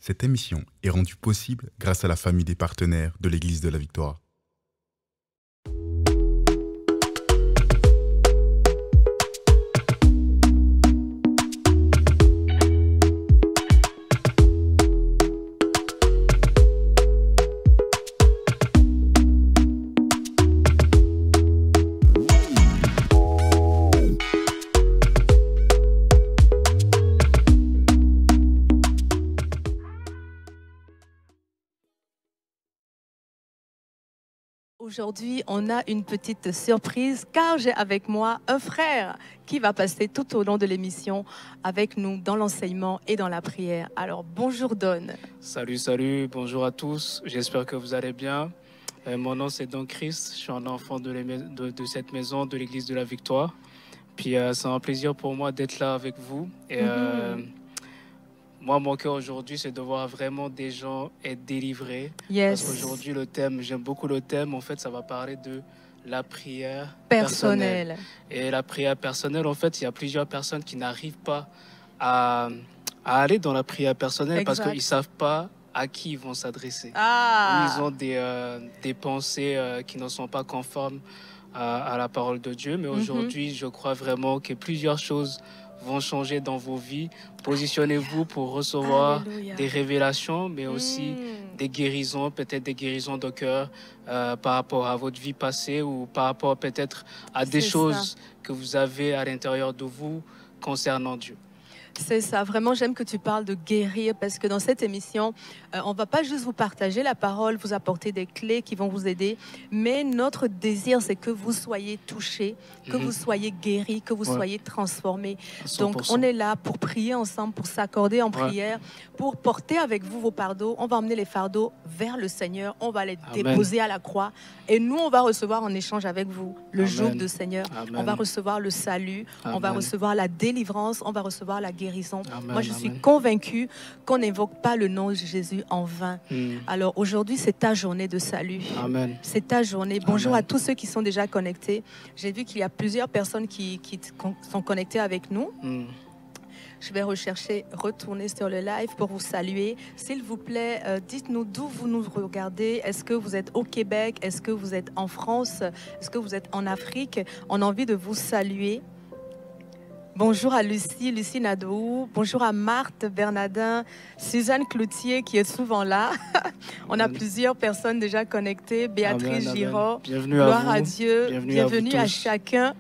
Cette émission est rendue possible grâce à la famille des partenaires de l'Église de la Victoire. Aujourd'hui, on a une petite surprise car j'ai avec moi un frère qui va passer tout au long de l'émission avec nous dans l'enseignement et dans la prière. Alors, bonjour Don. Salut, bonjour à tous. J'espère que vous allez bien. Mon nom c'est Don Christ, je suis un enfant de cette maison, de l'Église de la Victoire. Puis c'est un plaisir pour moi d'être là avec vous. Et moi, mon cœur aujourd'hui, c'est de voir vraiment des gens être délivrés. Yes. Parce qu'aujourd'hui, le thème, j'aime beaucoup le thème. En fait, ça va parler de la prière Personnelle. Et la prière personnelle, en fait, il y a plusieurs personnes qui n'arrivent pas à aller dans la prière personnelle parce qu'ils ne savent pas à qui ils vont s'adresser. Ils ont des pensées qui ne sont pas conformes à la parole de Dieu. Mais aujourd'hui, je crois vraiment que plusieurs choses vont changer dans vos vies. Positionnez-vous pour recevoir des révélations, mais aussi des guérisons, peut-être des guérisons de cœur par rapport à votre vie passée ou par rapport peut-être à des choses que vous avez à l'intérieur de vous concernant Dieu. C'est ça, vraiment j'aime que tu parles de guérir parce que dans cette émission, on ne va pas juste vous partager la parole, vous apporter des clés qui vont vous aider, mais notre désir c'est que vous soyez touchés, que vous soyez guéris, que vous soyez transformés. 100%. Donc on est là pour prier ensemble, pour s'accorder en prière, pour porter avec vous vos fardeaux. On va emmener les fardeaux vers le Seigneur, on va les déposer à la croix et nous on va recevoir en échange avec vous le joug du Seigneur. On va recevoir le salut, on va recevoir la délivrance, on va recevoir la guérison. Moi, je suis convaincue qu'on n'invoque pas le nom de Jésus en vain. Alors aujourd'hui, c'est ta journée de salut. C'est ta journée. Bonjour à tous ceux qui sont déjà connectés. J'ai vu qu'il y a plusieurs personnes qui sont connectées avec nous. Je vais retourner sur le live pour vous saluer. S'il vous plaît, dites-nous d'où vous nous regardez. Est-ce que vous êtes au Québec? Est-ce que vous êtes en France? Est-ce que vous êtes en Afrique? On a envie de vous saluer. Bonjour à Lucie Nadeau. Bonjour à Marthe Bernardin, Suzanne Cloutier qui est souvent là. On a plusieurs personnes déjà connectées. Béatrice Giraud. Gloire à Dieu. Bienvenue à chacun.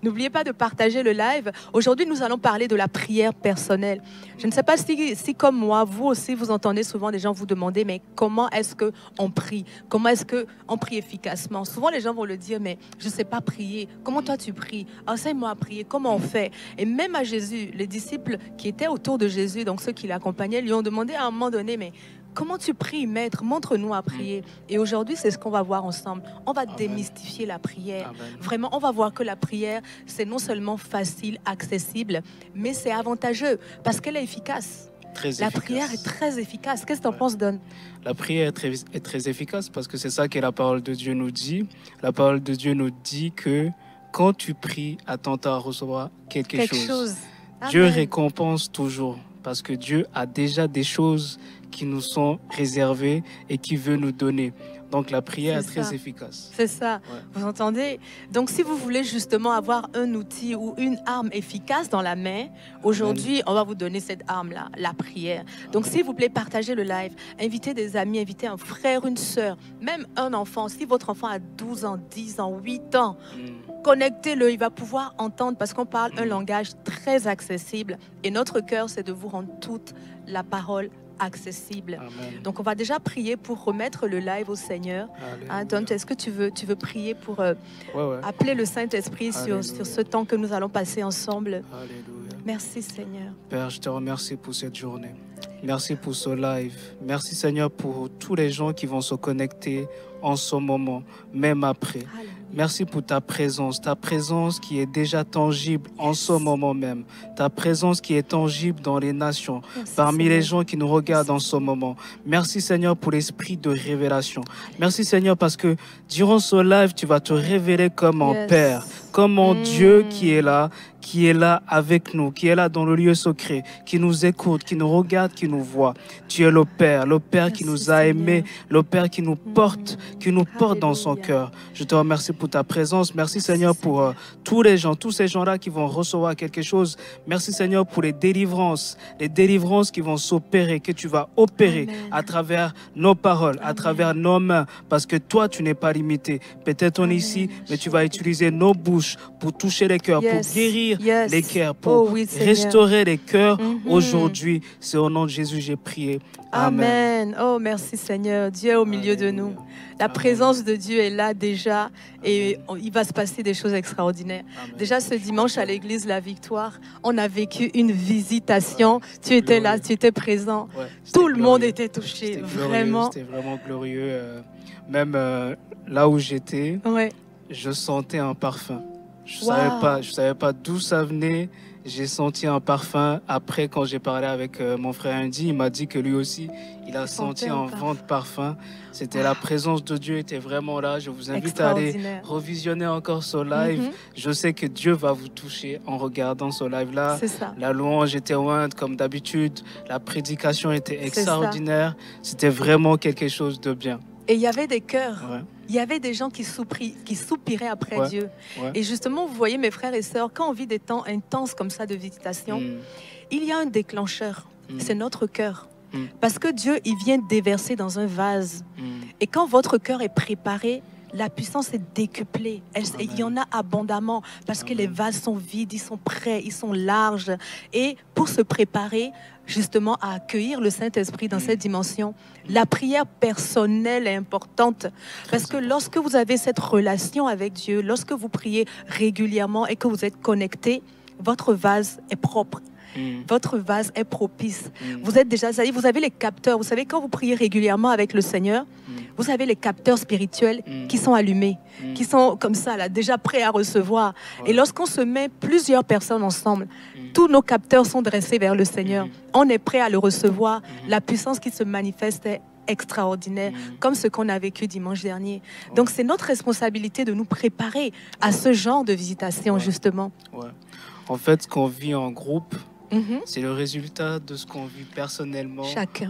N'oubliez pas de partager le live. Aujourd'hui, nous allons parler de la prière personnelle. Je ne sais pas si comme moi, vous aussi, vous entendez souvent des gens vous demander, mais comment est-ce qu'on prie? Comment est-ce qu'on prie efficacement? Souvent, les gens vont le dire, mais je ne sais pas prier. Comment toi, tu pries? Enseigne-moi à prier. Comment on fait? Et même à Jésus, les disciples qui étaient autour de Jésus, donc ceux qui l'accompagnaient, lui ont demandé à un moment donné, mais comment tu pries, maître? Montre-nous à prier. Et aujourd'hui, c'est ce qu'on va voir ensemble. On va démystifier la prière. Vraiment, on va voir que la prière, c'est non seulement facile, accessible, mais c'est avantageux parce qu'elle est efficace. La prière est très efficace. Qu'est-ce que tu en penses, Don? La prière est très efficace parce que c'est ça que la parole de Dieu nous dit. La parole de Dieu nous dit que quand tu pries, attends-toi à recevoir quelque chose. Dieu récompense toujours parce que Dieu a déjà des choses qui nous sont réservées et qui veut nous donner. Donc la prière est très efficace. C'est ça, vous entendez? Donc si vous voulez justement avoir un outil ou une arme efficace dans la main, aujourd'hui on va vous donner cette arme-là, la prière. Donc s'il vous plaît, partagez le live, invitez des amis, invitez un frère, une sœur, même un enfant. Si votre enfant a 12 ans, 10 ans, 8 ans, connectez-le, il va pouvoir entendre parce qu'on parle un langage très accessible et notre cœur c'est de vous rendre toute la parole accessible. Donc on va déjà prier pour remettre le live au Seigneur. Donc est-ce que tu veux prier pour appeler le Saint-Esprit sur ce temps que nous allons passer ensemble? Merci Seigneur. Père, je te remercie pour cette journée. Merci pour ce live. Merci Seigneur pour tous les gens qui vont se connecter en ce moment, même après. Merci pour ta présence qui est déjà tangible en ce moment même. Ta présence qui est tangible dans les nations, parmi les gens qui nous regardent en ce moment. Merci Seigneur pour l'esprit de révélation. Merci Seigneur parce que durant ce live, tu vas te révéler comme un Père, comme un Dieu qui est là, qui est là avec nous, qui est là dans le lieu secret, qui nous écoute, qui nous regarde, qui nous voit. Tu es le Père qui nous a aimés, le Père qui nous porte, dans son cœur. Je te remercie pour ta présence. Merci Seigneur pour tous ces gens-là qui vont recevoir quelque chose. Merci Seigneur pour les délivrances qui vont s'opérer, que tu vas opérer à travers nos paroles, à travers nos mains, parce que toi, tu n'es pas limité. Peut-être on est ici, mais tu vas utiliser nos bouches pour toucher les cœurs, pour guérir les cœurs, pour restaurer les cœurs aujourd'hui. C'est au nom de Jésus j'ai prié. Amen. Oh, merci Seigneur. Dieu est au milieu de nous. La présence de Dieu est là déjà et il va se passer des choses extraordinaires. Déjà ce dimanche à l'église La Victoire, on a vécu une visitation. Tu étais là, tu étais présent. Tout le monde était touché, vraiment. C'était vraiment glorieux. Même là où j'étais, je sentais un parfum. Je savais pas d'où ça venait. J'ai senti un parfum. Après, quand j'ai parlé avec mon frère Andy, il m'a dit que lui aussi, il a senti un vent de parfum. C'était la présence de Dieu était vraiment là. Je vous invite à aller revisionner encore ce live. Je sais que Dieu va vous toucher en regardant ce live-là. La louange était ointe comme d'habitude. La prédication était extraordinaire. C'était vraiment quelque chose de bien. Et il y avait des cœurs. Il y avait des gens qui soupiraient après Dieu. Et justement, vous voyez, mes frères et sœurs, quand on vit des temps intenses comme ça de visitation, il y a un déclencheur. C'est notre cœur. Parce que Dieu, il vient déverser dans un vase. Et quand votre cœur est préparé, la puissance est décuplée. Il y en a abondamment parce que les vases sont vides, ils sont prêts, ils sont larges. Et pour se préparer justement à accueillir le Saint-Esprit dans cette dimension, la prière personnelle est importante. Parce que lorsque vous avez cette relation avec Dieu, lorsque vous priez régulièrement et que vous êtes connecté, votre vase est propre. Votre vase est propice. Vous êtes déjà, vous avez les capteurs. Vous savez, quand vous priez régulièrement avec le Seigneur, vous avez les capteurs spirituels qui sont allumés, qui sont comme ça, là, déjà prêts à recevoir. Et lorsqu'on se met plusieurs personnes ensemble, tous nos capteurs sont dressés vers le Seigneur. On est prêt à le recevoir. La puissance qui se manifeste est extraordinaire, comme ce qu'on a vécu dimanche dernier. Donc, c'est notre responsabilité de nous préparer à ce genre de visitation, justement. En fait, ce qu'on vit en groupe, c'est le résultat de ce qu'on vit personnellement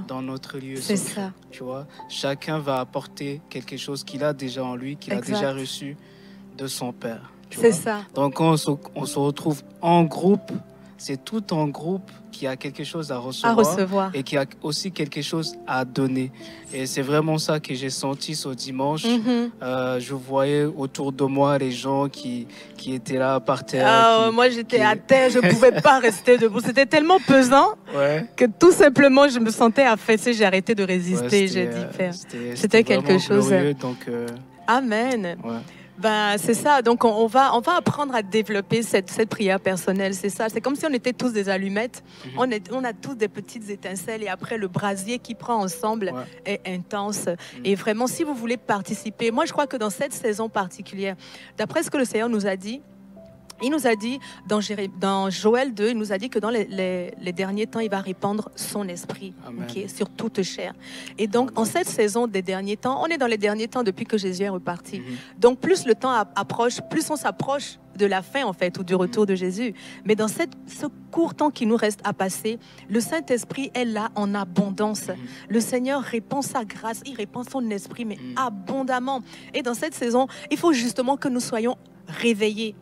dans notre lieu. C'est ça. Tu vois, chacun va apporter quelque chose qu'il a déjà en lui, qu'il a déjà reçu de son Père. C'est ça. Donc, quand on se retrouve en groupe, c'est tout en groupe qui a quelque chose à recevoir, et qui a aussi quelque chose à donner. Et c'est vraiment ça que j'ai senti ce dimanche. Je voyais autour de moi les gens qui étaient là par terre. Moi, j'étais à terre, je ne pouvais pas rester debout. C'était tellement pesant que tout simplement, je me sentais affaissée. J'ai arrêté de résister. J'ai dit, c'était quelque chose. Glorieux, donc, Amen. C'est ça, donc on va apprendre à développer cette prière personnelle, c'est ça. C'est comme si on était tous des allumettes, on a tous des petites étincelles et après le brasier qui prend ensemble est intense. Et vraiment, si vous voulez participer, moi je crois que dans cette saison particulière, d'après ce que le Seigneur nous a dit, il nous a dit, dans Joël 2, il nous a dit que dans les derniers temps, il va répandre son esprit sur toute chair. Et donc, en cette saison des derniers temps, on est dans les derniers temps depuis que Jésus est reparti. Donc, plus le temps approche, plus on s'approche de la fin, en fait, ou du retour de Jésus. Mais dans ce court temps qui nous reste à passer, le Saint-Esprit est là en abondance. Le Seigneur répand sa grâce, il répand son esprit, mais abondamment. Et dans cette saison, il faut justement que nous soyons réveillés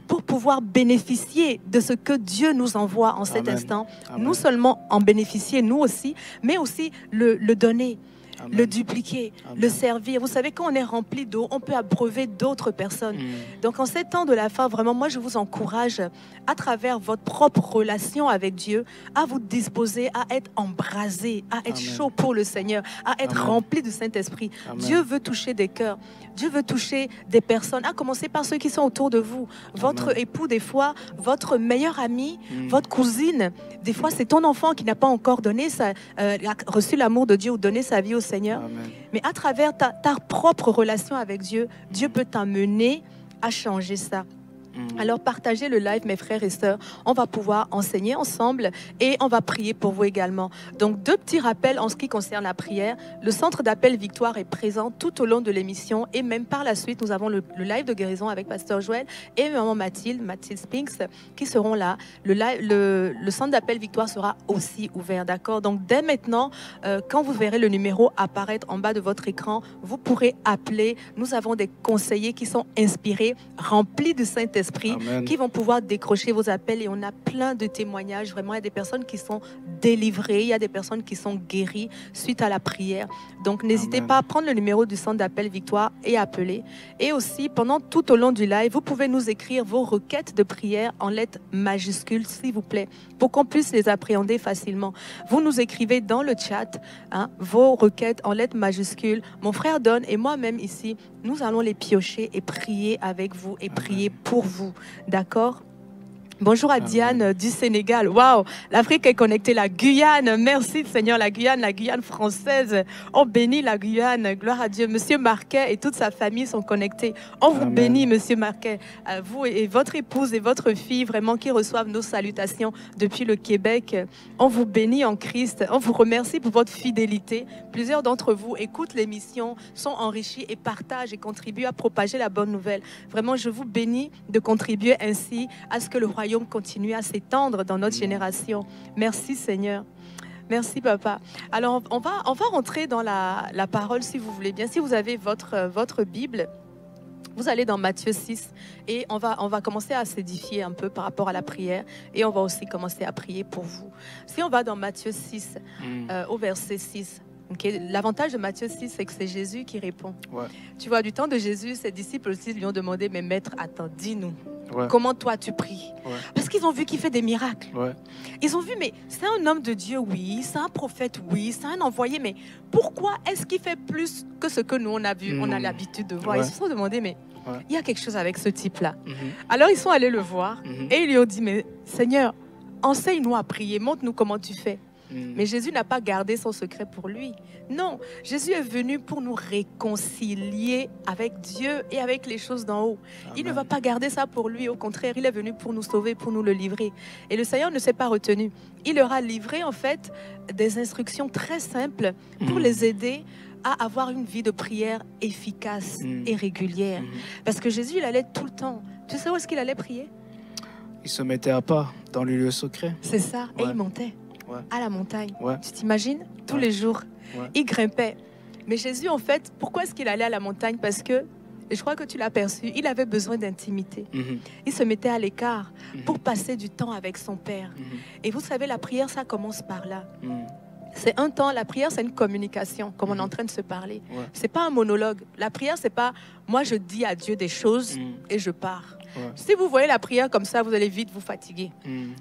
pour pouvoir bénéficier de ce que Dieu nous envoie en cet instant. Non seulement en bénéficier, nous aussi, mais aussi le donner. le dupliquer, le servir. Vous savez, quand on est rempli d'eau, on peut abreuver d'autres personnes. Donc en ces temps de la fin, vraiment, moi je vous encourage à travers votre propre relation avec Dieu à vous disposer à être embrasé, à être chaud pour le Seigneur, à être rempli du Saint-Esprit. Dieu veut toucher des cœurs, Dieu veut toucher des personnes, à commencer par ceux qui sont autour de vous. Votre époux, des fois, votre meilleur ami, votre cousine, des fois c'est ton enfant qui n'a pas encore donné reçu l'amour de Dieu ou donné sa vie au Seigneur. Mais à travers ta propre relation avec Dieu, Dieu peut t'amener à changer ça. Alors partagez le live, mes frères et sœurs. On va pouvoir enseigner ensemble et on va prier pour vous également. Donc 2 petits rappels en ce qui concerne la prière. Le centre d'appel Victoire est présent tout au long de l'émission et même par la suite, nous avons le live de guérison avec Pasteur Joël et maman Mathilde Spinks qui seront là. Le centre d'appel Victoire sera aussi ouvert, d'accord? Donc dès maintenant, quand vous verrez le numéro apparaître en bas de votre écran, vous pourrez appeler. Nous avons des conseillers qui sont inspirés, remplis du Saint-Esprit, qui vont pouvoir décrocher vos appels et on a plein de témoignages. Vraiment, il y a des personnes qui sont délivrées, il y a des personnes qui sont guéries suite à la prière. Donc, n'hésitez pas à prendre le numéro du centre d'appel Victoire et appeler. Et aussi, pendant tout au long du live, vous pouvez nous écrire vos requêtes de prière en lettres majuscules, s'il vous plaît, pour qu'on puisse les appréhender facilement. Vous nous écrivez dans le chat vos requêtes en lettres majuscules. Mon frère Don et moi-même ici, nous allons les piocher et prier avec vous et prier pour vous. D'accord? Bonjour à Diane du Sénégal. Waouh, l'Afrique est connectée. La Guyane, merci Seigneur, la Guyane française. On bénit la Guyane, gloire à Dieu. Monsieur Marquet et toute sa famille sont connectés. On vous bénit, Monsieur Marquet. Vous et votre épouse et votre fille, vraiment, qui reçoivent nos salutations depuis le Québec. On vous bénit en Christ. On vous remercie pour votre fidélité. Plusieurs d'entre vous écoutent l'émission, sont enrichis et partagent et contribuent à propager la bonne nouvelle. Vraiment, je vous bénis de contribuer ainsi à ce que le royaume continue à s'étendre dans notre génération. Merci Seigneur. Merci Papa. Alors on va rentrer dans la parole si vous voulez bien. Si vous avez votre Bible, vous allez dans Matthieu 6 et on va commencer à s'édifier un peu par rapport à la prière et on va aussi commencer à prier pour vous. Si on va dans Matthieu 6 au verset 6, okay, l'avantage de Matthieu 6, c'est que c'est Jésus qui répond. Tu vois, du temps de Jésus, ses disciples aussi lui ont demandé, mais maître, attends, dis-nous. Comment toi tu pries? Parce qu'ils ont vu qu'il fait des miracles. Ils ont vu, mais c'est un homme de Dieu, oui, c'est un prophète, oui, c'est un envoyé, mais pourquoi est-ce qu'il fait plus que ce que nous on a vu, on a l'habitude de voir? Ils se sont demandé, mais il y a quelque chose avec ce type-là. Alors ils sont allés le voir et ils lui ont dit, mais Seigneur, enseigne-nous à prier, montre-nous comment tu fais. Mais Jésus n'a pas gardé son secret pour lui. Non, Jésus est venu pour nous réconcilier avec Dieu et avec les choses d'en haut. Il ne va pas garder ça pour lui. Au contraire, il est venu pour nous sauver, pour nous le livrer. Et le Seigneur ne s'est pas retenu. Il leur a livré en fait des instructions très simples pour les aider à avoir une vie de prière efficace et régulière. Parce que Jésus, il allait tout le temps. Tu sais où est-ce qu'il allait prier? Il se mettait à part dans les lieux secrets. C'est ça, et il montait. À la montagne. Tu t'imagines? Tous les jours. Il grimpait. Mais Jésus, en fait, pourquoi est-ce qu'il allait à la montagne? Parce que, et je crois que tu l'as perçu, il avait besoin d'intimité. Il se mettait à l'écart pour passer du temps avec son Père. Et vous savez, la prière, ça commence par là. C'est un temps, la prière, c'est une communication, comme on est en train de se parler. C'est pas un monologue. La prière, c'est pas, moi, je dis à Dieu des choses et je pars. Si vous voyez la prière comme ça, vous allez vite vous fatiguer.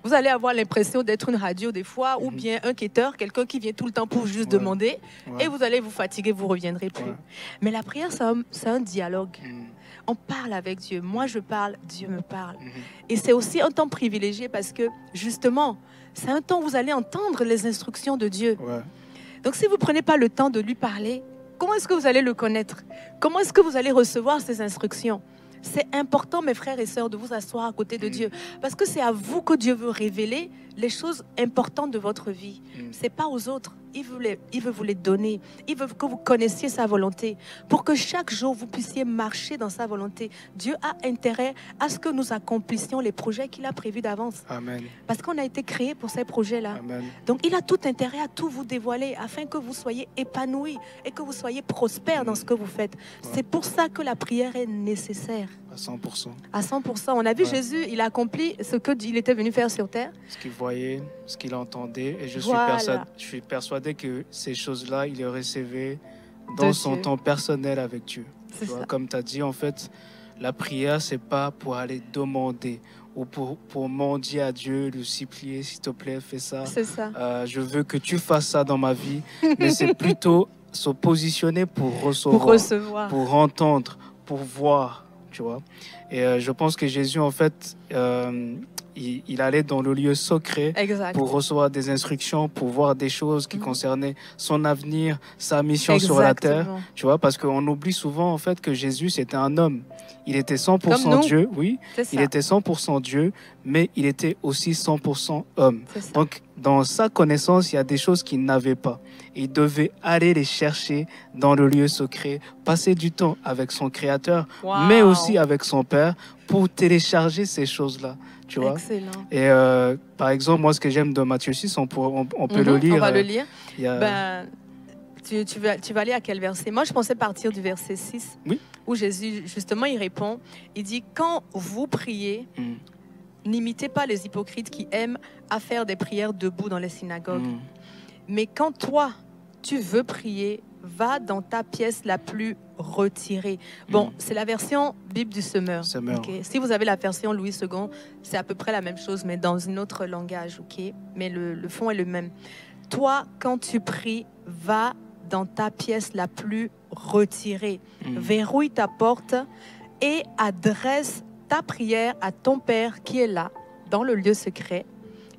Vous allez avoir l'impression d'être une radio des fois, ou bien un quêteur, quelqu'un qui vient tout le temps pour juste demander, et vous allez vous fatiguer, vous ne reviendrez plus. Mais la prière, c'est un dialogue. On parle avec Dieu. Moi, je parle, Dieu me parle. Et c'est aussi un temps privilégié parce que, justement, c'est un temps où vous allez entendre les instructions de Dieu. Donc, si vous ne prenez pas le temps de lui parler, comment est-ce que vous allez le connaître? Comment est-ce que vous allez recevoir ces instructions? C'est important, mes frères et sœurs, de vous asseoir à côté de Dieu. Parce que c'est à vous que Dieu veut révéler les choses importantes de votre vie. Ce n'est pas aux autres. Il veut vous les donner. Il veut que vous connaissiez sa volonté. Pour que chaque jour, vous puissiez marcher dans sa volonté. Dieu a intérêt à ce que nous accomplissions les projets qu'il a prévus d'avance. Parce qu'on a été créés pour ces projets-là. Donc, il a tout intérêt à tout vous dévoiler afin que vous soyez épanouis et que vous soyez prospères dans ce que vous faites. C'est pour ça que la prière est nécessaire. À 100%. À 100%. On a vu Jésus, il a accompli ce qu'il était venu faire sur terre. Ce qu'il voyait, ce qu'il entendait. Et je suis persuadé que ces choses-là, il les recevait dans son temps personnel avec Dieu. Comme tu as dit, en fait, la prière, c'est pas pour aller demander ou pour mendier à Dieu, lui supplier, s'il te plaît, fais ça. C'est ça. Je veux que tu fasses ça dans ma vie. Mais c'est plutôt se positionner pour recevoir, pour entendre, pour voir. Tu vois. Et je pense que Jésus, en fait, il allait dans le lieu secret pour recevoir des instructions, pour voir des choses qui concernaient son avenir, sa mission sur la terre. Tu vois, parce qu'on oublie souvent en fait que Jésus c'était un homme. Il était 100% Dieu, oui. Il était 100% Dieu, mais il était aussi 100% homme. Donc, dans sa connaissance, il y a des choses qu'il n'avait pas. Il devait aller les chercher dans le lieu secret, passer du temps avec son Créateur, mais aussi avec son Père, pour télécharger ces choses-là. Tu vois? Excellent. Et par exemple, moi, ce que j'aime de Matthieu 6, on peut le lire. On va le lire. Tu vas aller à quel verset? Moi, je pensais partir du verset 6, où Jésus, justement, il répond. Il dit, quand vous priez, n'imitez pas les hypocrites qui aiment à faire des prières debout dans les synagogues. Mais quand toi, tu veux prier, va dans ta pièce la plus retirée. Bon, c'est la version Bible du Semeur. Okay? Si vous avez la version Louis II, c'est à peu près la même chose, mais dans un autre langage. Okay? Mais le fond est le même. Toi, quand tu pries, va dans ta pièce la plus retirée. Verrouille ta porte et adresse ta prière à ton Père qui est là, dans le lieu secret.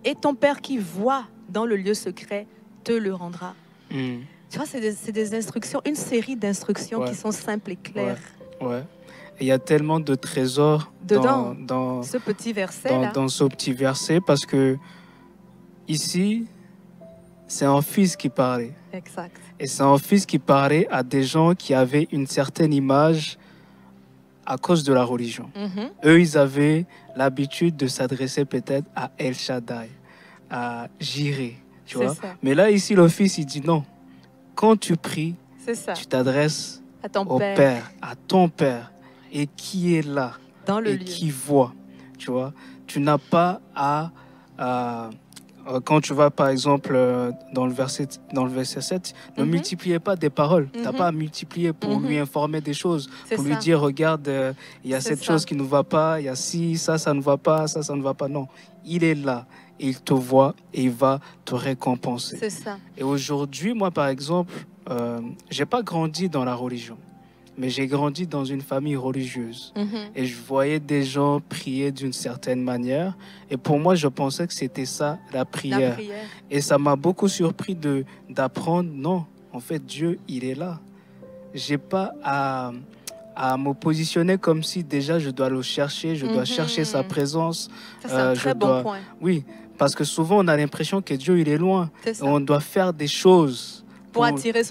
Et ton Père qui voit dans le lieu secret te le rendra. Tu vois, c'est des instructions, une série d'instructions qui sont simples et claires. Il y a tellement de trésors dans ce petit verset-là. Dans ce petit verset, parce que ici, c'est un fils qui parlait. Exact. Et c'est un fils qui parlait à des gens qui avaient une certaine image à cause de la religion. Eux, ils avaient l'habitude de s'adresser peut-être à El Shaddai, à Jireh, tu vois. Mais là, ici, le fils, il dit non. Quand tu pries, tu t'adresses au Père, à ton Père, et qui est là, dans le lieu, qui voit, tu vois. Tu n'as pas à quand tu vas, par exemple, dans le verset 7, ne multipliez pas des paroles. Tu n'as pas à multiplier pour lui informer des choses, pour lui dire, regarde, il y a cette chose qui ne va pas, il y a ci, ça ne va pas, ça ne va pas. Non, il est là, et il te voit, et il va te récompenser. C'est ça. Et aujourd'hui, moi, par exemple, je n'ai pas grandi dans la religion, mais j'ai grandi dans une famille religieuse. Et je voyais des gens prier d'une certaine manière. Et pour moi, je pensais que c'était ça, la prière. Et ça m'a beaucoup surpris d'apprendre, non, en fait, Dieu, il est là. Je n'ai pas à me positionner comme si déjà je dois le chercher, je dois chercher sa présence. Ça, c'est un très bon point. Oui, parce que souvent, on a l'impression que Dieu, il est loin. Et on doit faire des choses pour attirer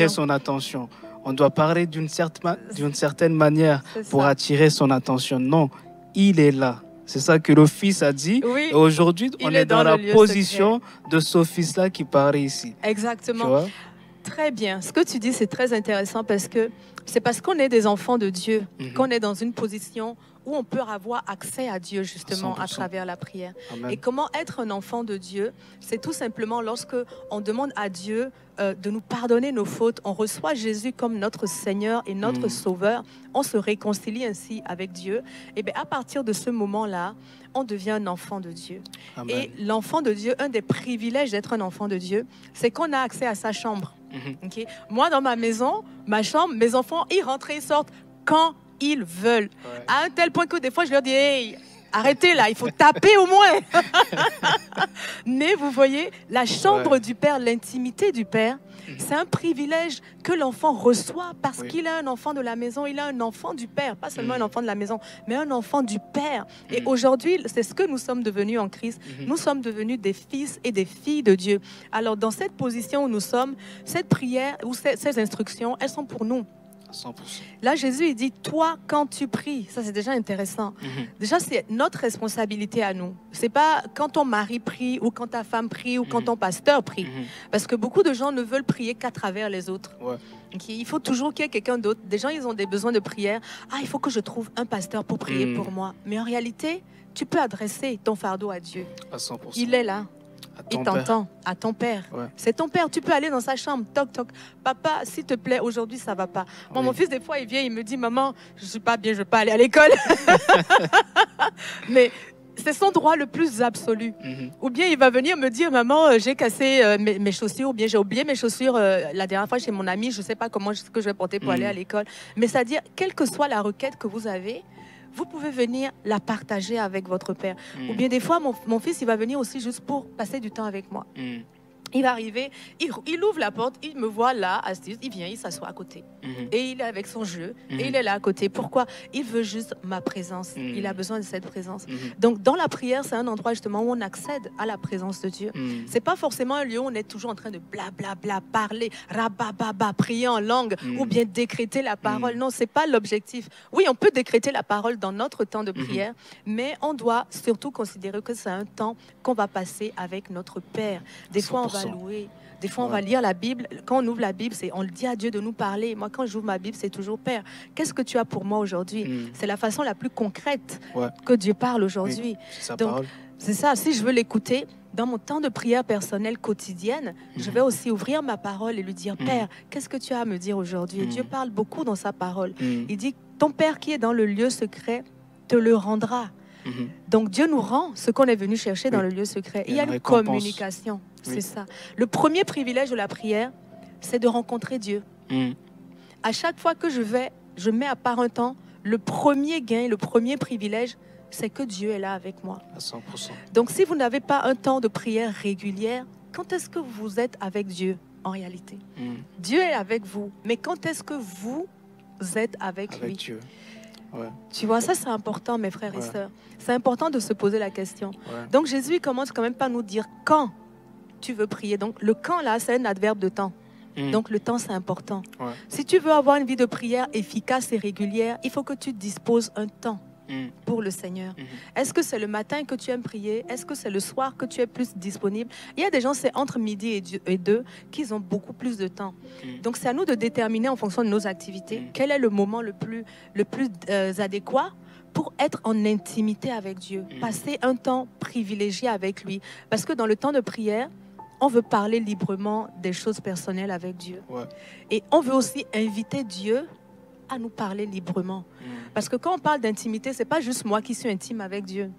son attention. On doit parler d'une certaine manière pour attirer son attention. Non, il est là. C'est ça que le Fils a dit. Oui, et aujourd'hui, on est dans la position de ce Fils-là qui paraît ici. Exactement. Très bien. Ce que tu dis, c'est très intéressant parce que c'est parce qu'on est des enfants de Dieu qu'on est dans une position où on peut avoir accès à Dieu justement 100%. À travers la prière. Amen. Et comment être un enfant de Dieu? C'est tout simplement lorsque on demande à Dieu de nous pardonner nos fautes, on reçoit Jésus comme notre Seigneur et notre Sauveur, on se réconcilie ainsi avec Dieu. Et bien à partir de ce moment-là, on devient un enfant de Dieu. Amen. Et l'enfant de Dieu, un des privilèges d'être un enfant de Dieu, c'est qu'on a accès à sa chambre. Okay? Moi, dans ma maison, ma chambre, mes enfants, ils rentrent et ils sortent quand ils veulent. À un tel point que des fois, je leur dis, hey, arrêtez là, il faut taper au moins. Mais vous voyez, la chambre du Père, l'intimité du Père, c'est un privilège que l'enfant reçoit parce qu'il a un enfant de la maison, il a un enfant du Père, pas seulement un enfant de la maison, mais un enfant du Père. Et aujourd'hui, c'est ce que nous sommes devenus en Christ. Nous sommes devenus des fils et des filles de Dieu. Alors, dans cette position où nous sommes, cette prière ou ces instructions, elles sont pour nous. 100%. Là, Jésus, il dit, toi, quand tu pries, ça c'est déjà intéressant. Déjà, c'est notre responsabilité à nous. C'est pas quand ton mari prie ou quand ta femme prie ou quand ton pasteur prie. Parce que beaucoup de gens ne veulent prier qu'à travers les autres. Okay? Il faut toujours qu'il y ait quelqu'un d'autre. Des gens, ils ont des besoins de prière. Ah, il faut que je trouve un pasteur pour prier pour moi. Mais en réalité, tu peux adresser ton fardeau à Dieu. À 100%. Il est là. Il t'entend, à ton père. C'est ton père, tu peux aller dans sa chambre, toc, toc. Papa, s'il te plaît, aujourd'hui, ça va pas. Moi, mon fils, des fois, il vient, il me dit, maman, je suis pas bien, je veux pas aller à l'école. Mais c'est son droit le plus absolu. Ou bien, il va venir me dire, maman, j'ai cassé mes chaussures, ou bien j'ai oublié mes chaussures la dernière fois chez mon ami, je sais pas comment ce que je vais porter pour aller à l'école. Mais c'est-à-dire, quelle que soit la requête que vous avez, vous pouvez venir la partager avec votre père. Ou bien des fois, mon fils, il va venir aussi juste pour passer du temps avec moi. Il va arriver, il ouvre la porte, il me voit là, assise, il vient, il s'assoit à côté. Et il est avec son jeu, et il est là à côté. Pourquoi? Il veut juste ma présence. Il a besoin de cette présence. Donc, dans la prière, c'est un endroit justement où on accède à la présence de Dieu. C'est pas forcément un lieu où on est toujours en train de blablabla, parler, rabababa, prier en langue, ou bien décréter la parole. Non, c'est pas l'objectif. Oui, on peut décréter la parole dans notre temps de prière, mais on doit surtout considérer que c'est un temps qu'on va passer avec notre Père. Des fois, on va louer. Des fois, on va lire la Bible. Quand on ouvre la Bible, on le dit à Dieu de nous parler. Moi, quand j'ouvre ma Bible, c'est toujours Père, qu'est-ce que tu as pour moi aujourd'hui? C'est la façon la plus concrète que Dieu parle aujourd'hui. Oui, donc, c'est ça. Si je veux l'écouter, dans mon temps de prière personnelle quotidienne, je vais aussi ouvrir ma parole et lui dire, Père, qu'est-ce que tu as à me dire aujourd'hui? Et Dieu parle beaucoup dans sa parole. Il dit, ton Père qui est dans le lieu secret te le rendra. Donc Dieu nous rend ce qu'on est venu chercher dans le lieu secret. Il y a une communication, c'est ça. Le premier privilège de la prière, c'est de rencontrer Dieu. À chaque fois que je mets à part un temps, le premier gain, le premier privilège, c'est que Dieu est là avec moi. À 100%. Donc si vous n'avez pas un temps de prière régulière, quand est-ce que vous êtes avec Dieu en réalité? Dieu est avec vous, mais quand est-ce que vous êtes avec lui? Dieu. Tu vois, ça c'est important, mes frères et sœurs. C'est important de se poser la question. Donc Jésus commence quand même par nous dire quand tu veux prier. Donc le quand là, c'est un adverbe de temps. Donc le temps c'est important. Si tu veux avoir une vie de prière efficace et régulière, il faut que tu disposes un temps pour le Seigneur. Est-ce que c'est le matin que tu aimes prier? Est-ce que c'est le soir que tu es plus disponible? Il y a des gens, c'est entre midi et 2 qu'ils ont beaucoup plus de temps. Donc c'est à nous de déterminer en fonction de nos activités quel est le moment le plus adéquat pour être en intimité avec Dieu, passer un temps privilégié avec lui. Parce que dans le temps de prière, on veut parler librement des choses personnelles avec Dieu. Et on veut aussi inviter Dieu à nous parler librement. Parce que quand on parle d'intimité, ce n'est pas juste moi qui suis intime avec Dieu.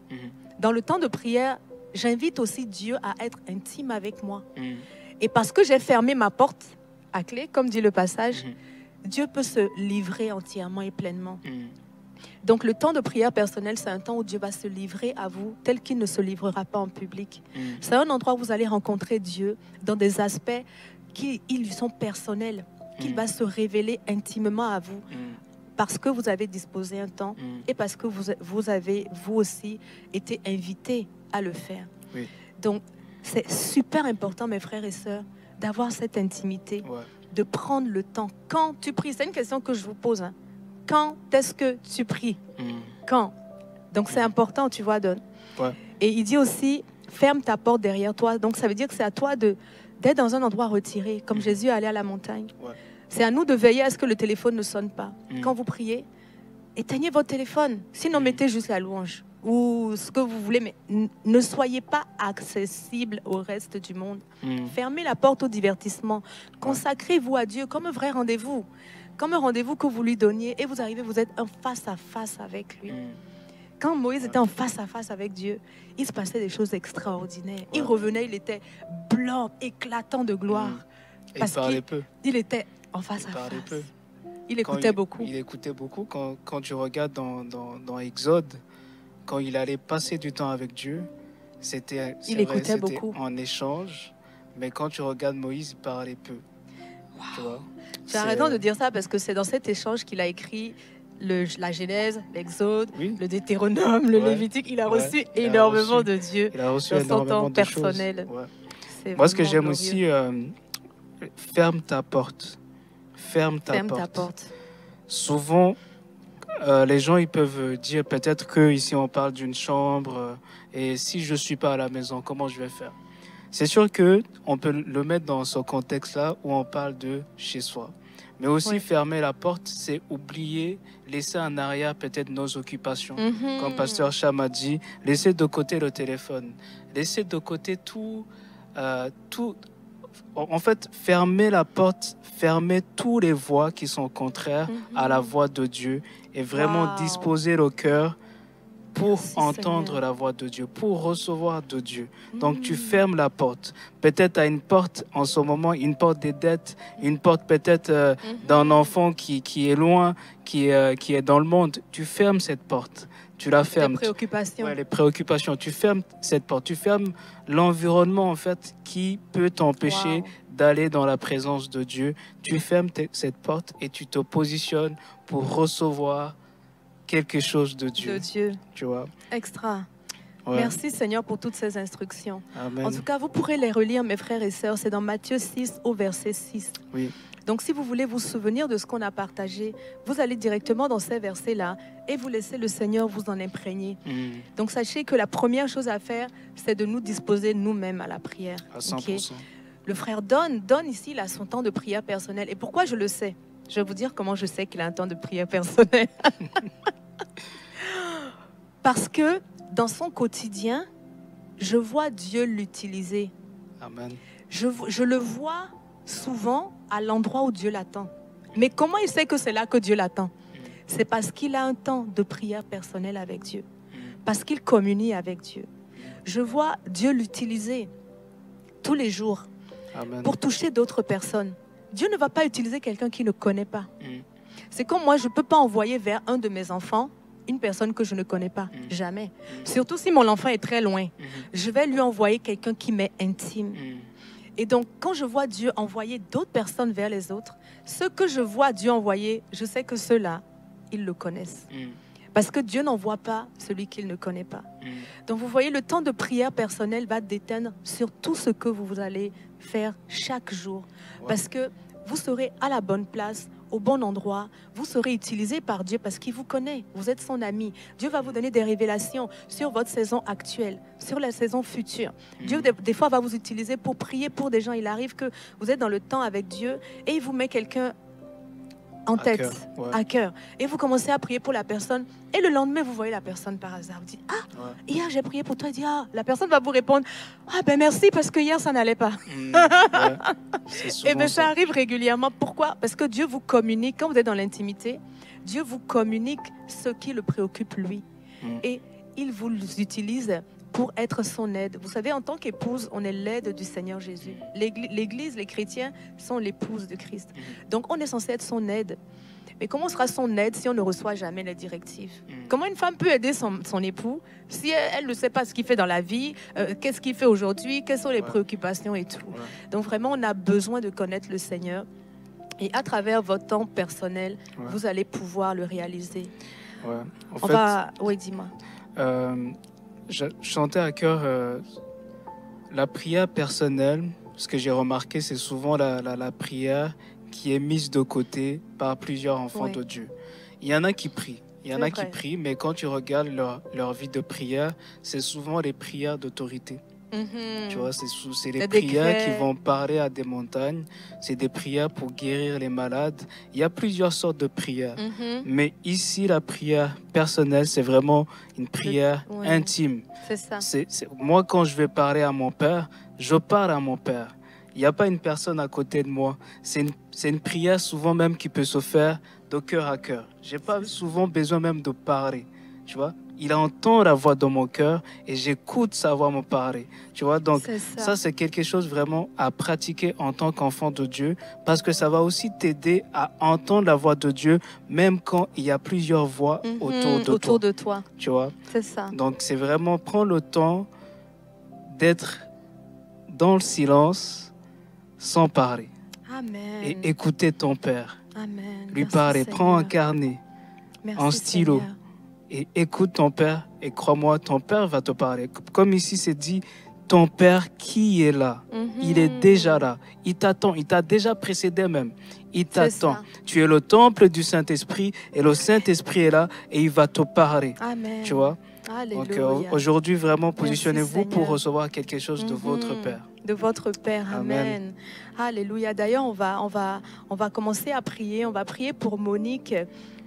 Dans le temps de prière, j'invite aussi Dieu à être intime avec moi. Et parce que j'ai fermé ma porte à clé, comme dit le passage, Dieu peut se livrer entièrement et pleinement. Donc le temps de prière personnelle, c'est un temps où Dieu va se livrer à vous tel qu'il ne se livrera pas en public. C'est un endroit où vous allez rencontrer Dieu dans des aspects qui lui sont personnels, qu'il va se révéler intimement à vous parce que vous avez disposé un temps et parce que vous avez, vous aussi, été invité à le faire. Donc, c'est super important, mes frères et sœurs, d'avoir cette intimité, de prendre le temps. Quand tu pries, c'est une question que je vous pose. Quand est-ce que tu pries? Quand? Donc, c'est important, tu vois, Don. Et il dit aussi, ferme ta porte derrière toi. Donc, ça veut dire que c'est à toi d'être dans un endroit retiré, comme Jésus est allé à la montagne. C'est à nous de veiller à ce que le téléphone ne sonne pas. Quand vous priez, éteignez votre téléphone. Sinon, mettez juste la louange ou ce que vous voulez, mais ne soyez pas accessible au reste du monde. Fermez la porte au divertissement. Consacrez-vous à Dieu comme un vrai rendez-vous. Comme un rendez-vous que vous lui donniez et vous arrivez, vous êtes en face à face avec lui. Quand Moïse était en face à face avec Dieu, il se passait des choses extraordinaires. Il revenait, il était blanc, éclatant de gloire. Parce qu'il était en face à face. Il écoutait beaucoup. Il écoutait beaucoup. Quand tu regardes dans Exode, quand il allait passer du temps avec Dieu, c'était en échange. Mais quand tu regardes Moïse, il parlait peu. Tu as raison de dire ça parce que c'est dans cet échange qu'il a écrit la Genèse, l'Exode, le Deutéronome, le Lévitique. Il a reçu énormément de Dieu. Il a reçu énormément de choses. Moi, ce que j'aime aussi, ferme ta porte. Ferme ta porte. Souvent, les gens ils peuvent dire peut-être qu'ici on parle d'une chambre et si je ne suis pas à la maison, comment je vais faire? C'est sûr qu'on peut le mettre dans ce contexte-là où on parle de chez soi. Mais aussi fermer la porte, c'est oublier, laisser en arrière peut-être nos occupations. Comme Pasteur Cham a dit, laisser de côté le téléphone, laisser de côté tout. En fait, fermer la porte, fermer tous les voies qui sont contraires à la voix de Dieu et vraiment disposer le cœur pour entendre la voix de Dieu, pour recevoir de Dieu. Donc tu fermes la porte. Peut-être à une porte en ce moment, une porte des dettes, une porte peut-être d'un enfant qui est loin, qui est dans le monde. Tu fermes cette porte. Tu la fermes. Les préoccupations. Ouais, les préoccupations. Tu fermes cette porte. Tu fermes l'environnement en fait qui peut t'empêcher d'aller dans la présence de Dieu. Tu fermes cette porte et tu te positionnes pour recevoir quelque chose de Dieu. De Dieu. Tu vois. Extra. Ouais. Merci Seigneur pour toutes ces instructions. Amen. En tout cas, vous pourrez les relire, mes frères et sœurs. C'est dans Matthieu 6 au verset 6. Oui. Donc si vous voulez vous souvenir de ce qu'on a partagé, vous allez directement dans ces versets-là et vous laissez le Seigneur vous en imprégner. Donc sachez que la première chose à faire, c'est de nous disposer nous-mêmes à la prière. À 100%. Okay. Le frère Don ici, il a son temps de prière personnelle. Et pourquoi je le sais? Je vais vous dire comment je sais qu'il a un temps de prière personnelle. Parce que dans son quotidien, je vois Dieu l'utiliser. Amen. Je le vois souvent à l'endroit où Dieu l'attend. Mais comment il sait que c'est là que Dieu l'attend? C'est parce qu'il a un temps de prière personnelle avec Dieu. Parce qu'il communie avec Dieu. Je vois Dieu l'utiliser tous les jours. Amen. Pour toucher d'autres personnes. Dieu ne va pas utiliser quelqu'un qu'il ne connaît pas. C'est comme moi, je ne peux pas envoyer vers un de mes enfants une personne que je ne connais pas. Jamais. Surtout si mon enfant est très loin. Je vais lui envoyer quelqu'un qui m'est intime. Et donc, quand je vois Dieu envoyer d'autres personnes vers les autres, ceux que je vois Dieu envoyer, je sais que ceux-là, ils le connaissent. Parce que Dieu n'envoie pas celui qu'il ne connaît pas. Donc, vous voyez, le temps de prière personnelle va déteindre sur tout ce que vous allez faire chaque jour. Parce que vous serez à la bonne place, au bon endroit. Vous serez utilisé par Dieu parce qu'il vous connaît. Vous êtes son ami. Dieu va vous donner des révélations sur votre saison actuelle, sur la saison future. Dieu, des fois, va vous utiliser pour prier pour des gens. Il arrive que vous êtes dans le temps avec Dieu et il vous met quelqu'un en tête, à cœur. Et vous commencez à prier pour la personne. Et le lendemain, vous voyez la personne par hasard. Vous dites, hier j'ai prié pour toi. Il dit, la personne va vous répondre, ben merci parce que hier ça n'allait pas. Et bien ça arrive régulièrement. Pourquoi? Parce que Dieu vous communique, quand vous êtes dans l'intimité, Dieu vous communique ce qui le préoccupe lui. Et il vous utilise pour être son aide. Vous savez, en tant qu'épouse, on est l'aide du Seigneur Jésus. L'Église, les chrétiens sont l'épouse de Christ. Donc, on est censé être son aide. Mais comment sera son aide si on ne reçoit jamais les directives? Comment une femme peut aider son époux si elle ne sait pas ce qu'il fait dans la vie, qu'est-ce qu'il fait aujourd'hui, quelles sont les préoccupations et tout? Donc, vraiment, on a besoin de connaître le Seigneur. Et à travers votre temps personnel, vous allez pouvoir le réaliser. Oui, dis-moi. Je chantais à cœur la prière personnelle. Ce que j'ai remarqué, c'est souvent la prière qui est mise de côté par plusieurs enfants de Dieu. Il y en a qui prient. Prient, mais quand tu regardes leur vie de prière, c'est souvent les prières d'autorité. Tu vois, c'est les prières qui vont parler à des montagnes. C'est des prières pour guérir les malades. Il y a plusieurs sortes de prières. Mais ici, la prière personnelle, c'est vraiment une prière intime. C'est ça. Moi, quand je vais parler à mon Père, je parle à mon Père. Il n'y a pas une personne à côté de moi. C'est une prière souvent même qui peut se faire de cœur à cœur. Je n'ai pas souvent besoin même de parler. Tu vois, il entend la voix dans mon cœur et j'écoute sa voix me parler. Tu vois, donc ça c'est quelque chose vraiment à pratiquer en tant qu'enfant de Dieu parce que ça va aussi t'aider à entendre la voix de Dieu même quand il y a plusieurs voix autour de toi. Tu vois, c'est ça. Donc c'est vraiment prendre le temps d'être dans le silence sans parler. Amen. Et écouter ton Père. Amen. Lui parler. Prends un carnet, un stylo. Seigneur. Et écoute ton Père et crois-moi, ton Père va te parler. Comme ici c'est dit, ton Père qui est là, il est déjà là. Il t'attend, il t'a déjà précédé même. Il t'attend. Tu es le temple du Saint-Esprit et le Saint-Esprit est là et il va te parler. Amen. Tu vois? Alléluia. Donc aujourd'hui, vraiment, positionnez-vous pour recevoir quelque chose de votre Père. De votre Père. Amen. Alléluia. D'ailleurs, on va commencer à prier. On va prier pour Monique,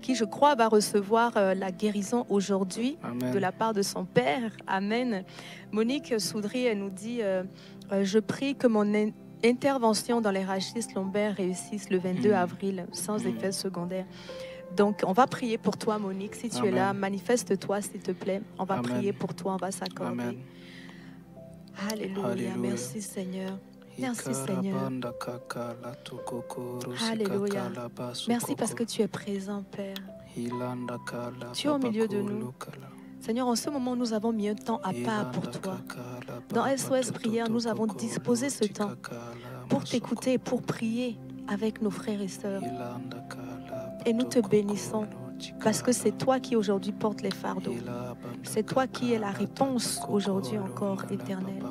qui, je crois, va recevoir la guérison aujourd'hui de la part de son Père. Amen. Monique Soudry, elle nous dit, je prie que mon intervention dans les rachis lombaires réussisse le 22 avril, sans effet secondaire. Donc, on va prier pour toi, Monique. Si tu es là, manifeste-toi, s'il te plaît. On va prier pour toi, on va s'accorder. Alléluia. Merci, Seigneur. Merci, Seigneur. Alléluia. Merci parce que tu es présent, Père. Tu es au milieu de nous. Seigneur, en ce moment, nous avons mis un temps à part pour toi. Dans SOS Prière, nous avons disposé ce temps pour t'écouter et pour prier avec nos frères et sœurs. Et nous te bénissons parce que c'est toi qui aujourd'hui portes les fardeaux. C'est toi qui es la réponse aujourd'hui encore, Éternel.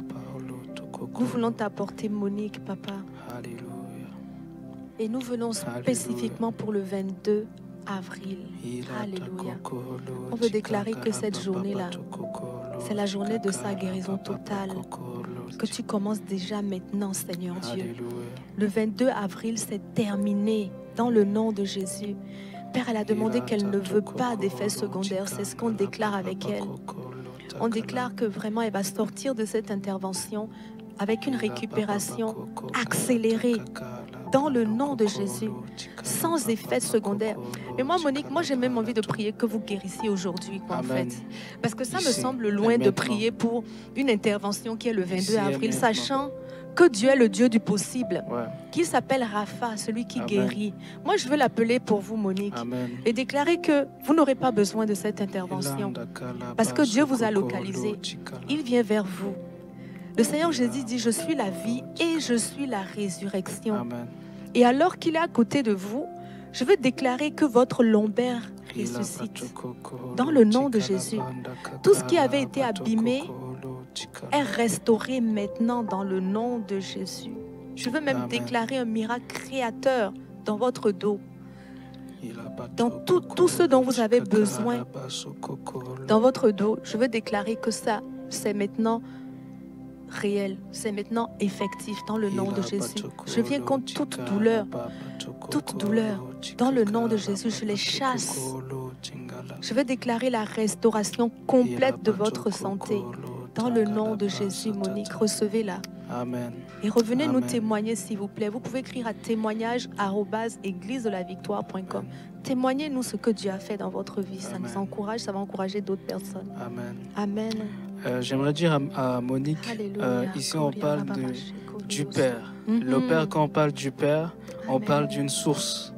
Nous voulons t'apporter Monique, Papa. Et nous venons spécifiquement pour le 22 avril. Alléluia. On veut déclarer que cette journée-là, c'est la journée de sa guérison totale. Que tu commences déjà maintenant, Seigneur Dieu. Le 22 avril, c'est terminé dans le nom de Jésus. Père, elle a demandé qu'elle ne veut pas d'effets secondaires. C'est ce qu'on déclare avec elle. On déclare que vraiment, elle va sortir de cette intervention avec une récupération accélérée dans le nom de Jésus, sans effet secondaire. Mais moi, Monique, j'ai même envie de prier que vous guérissiez aujourd'hui, en fait. Parce que ça me semble loin de prier pour une intervention qui est le 22 avril, sachant que Dieu est le Dieu du possible, qu'il s'appelle Rapha, celui qui guérit. Moi, je veux l'appeler pour vous, Monique, et déclarer que vous n'aurez pas besoin de cette intervention, parce que Dieu vous a localisé. Il vient vers vous. Le Seigneur Jésus dit, je suis la vie et je suis la résurrection. Amen. Et alors qu'il est à côté de vous, je veux déclarer que votre lombaire ressuscite. Dans le nom de Jésus, tout ce qui avait été abîmé est restauré maintenant dans le nom de Jésus. Je veux même déclarer un miracle créateur dans votre dos. Dans tout ce dont vous avez besoin dans votre dos, je veux déclarer que ça, c'est maintenant réel, c'est maintenant effectif dans le nom de Jésus. Je viens contre toute douleur, dans le nom de Jésus, je les chasse. Je vais déclarer la restauration complète de votre santé. Dans le nom de Jésus, Monique, recevez-la. Amen. Et revenez nous témoigner, s'il vous plaît. Vous pouvez écrire à témoignage@églisedelavictoire.com. Témoignez-nous ce que Dieu a fait dans votre vie. Ça nous encourage, ça va encourager d'autres personnes. Amen. Amen. J'aimerais dire à Monique, ici on parle du Père. Le Père, quand on parle du Père, on parle d'une source.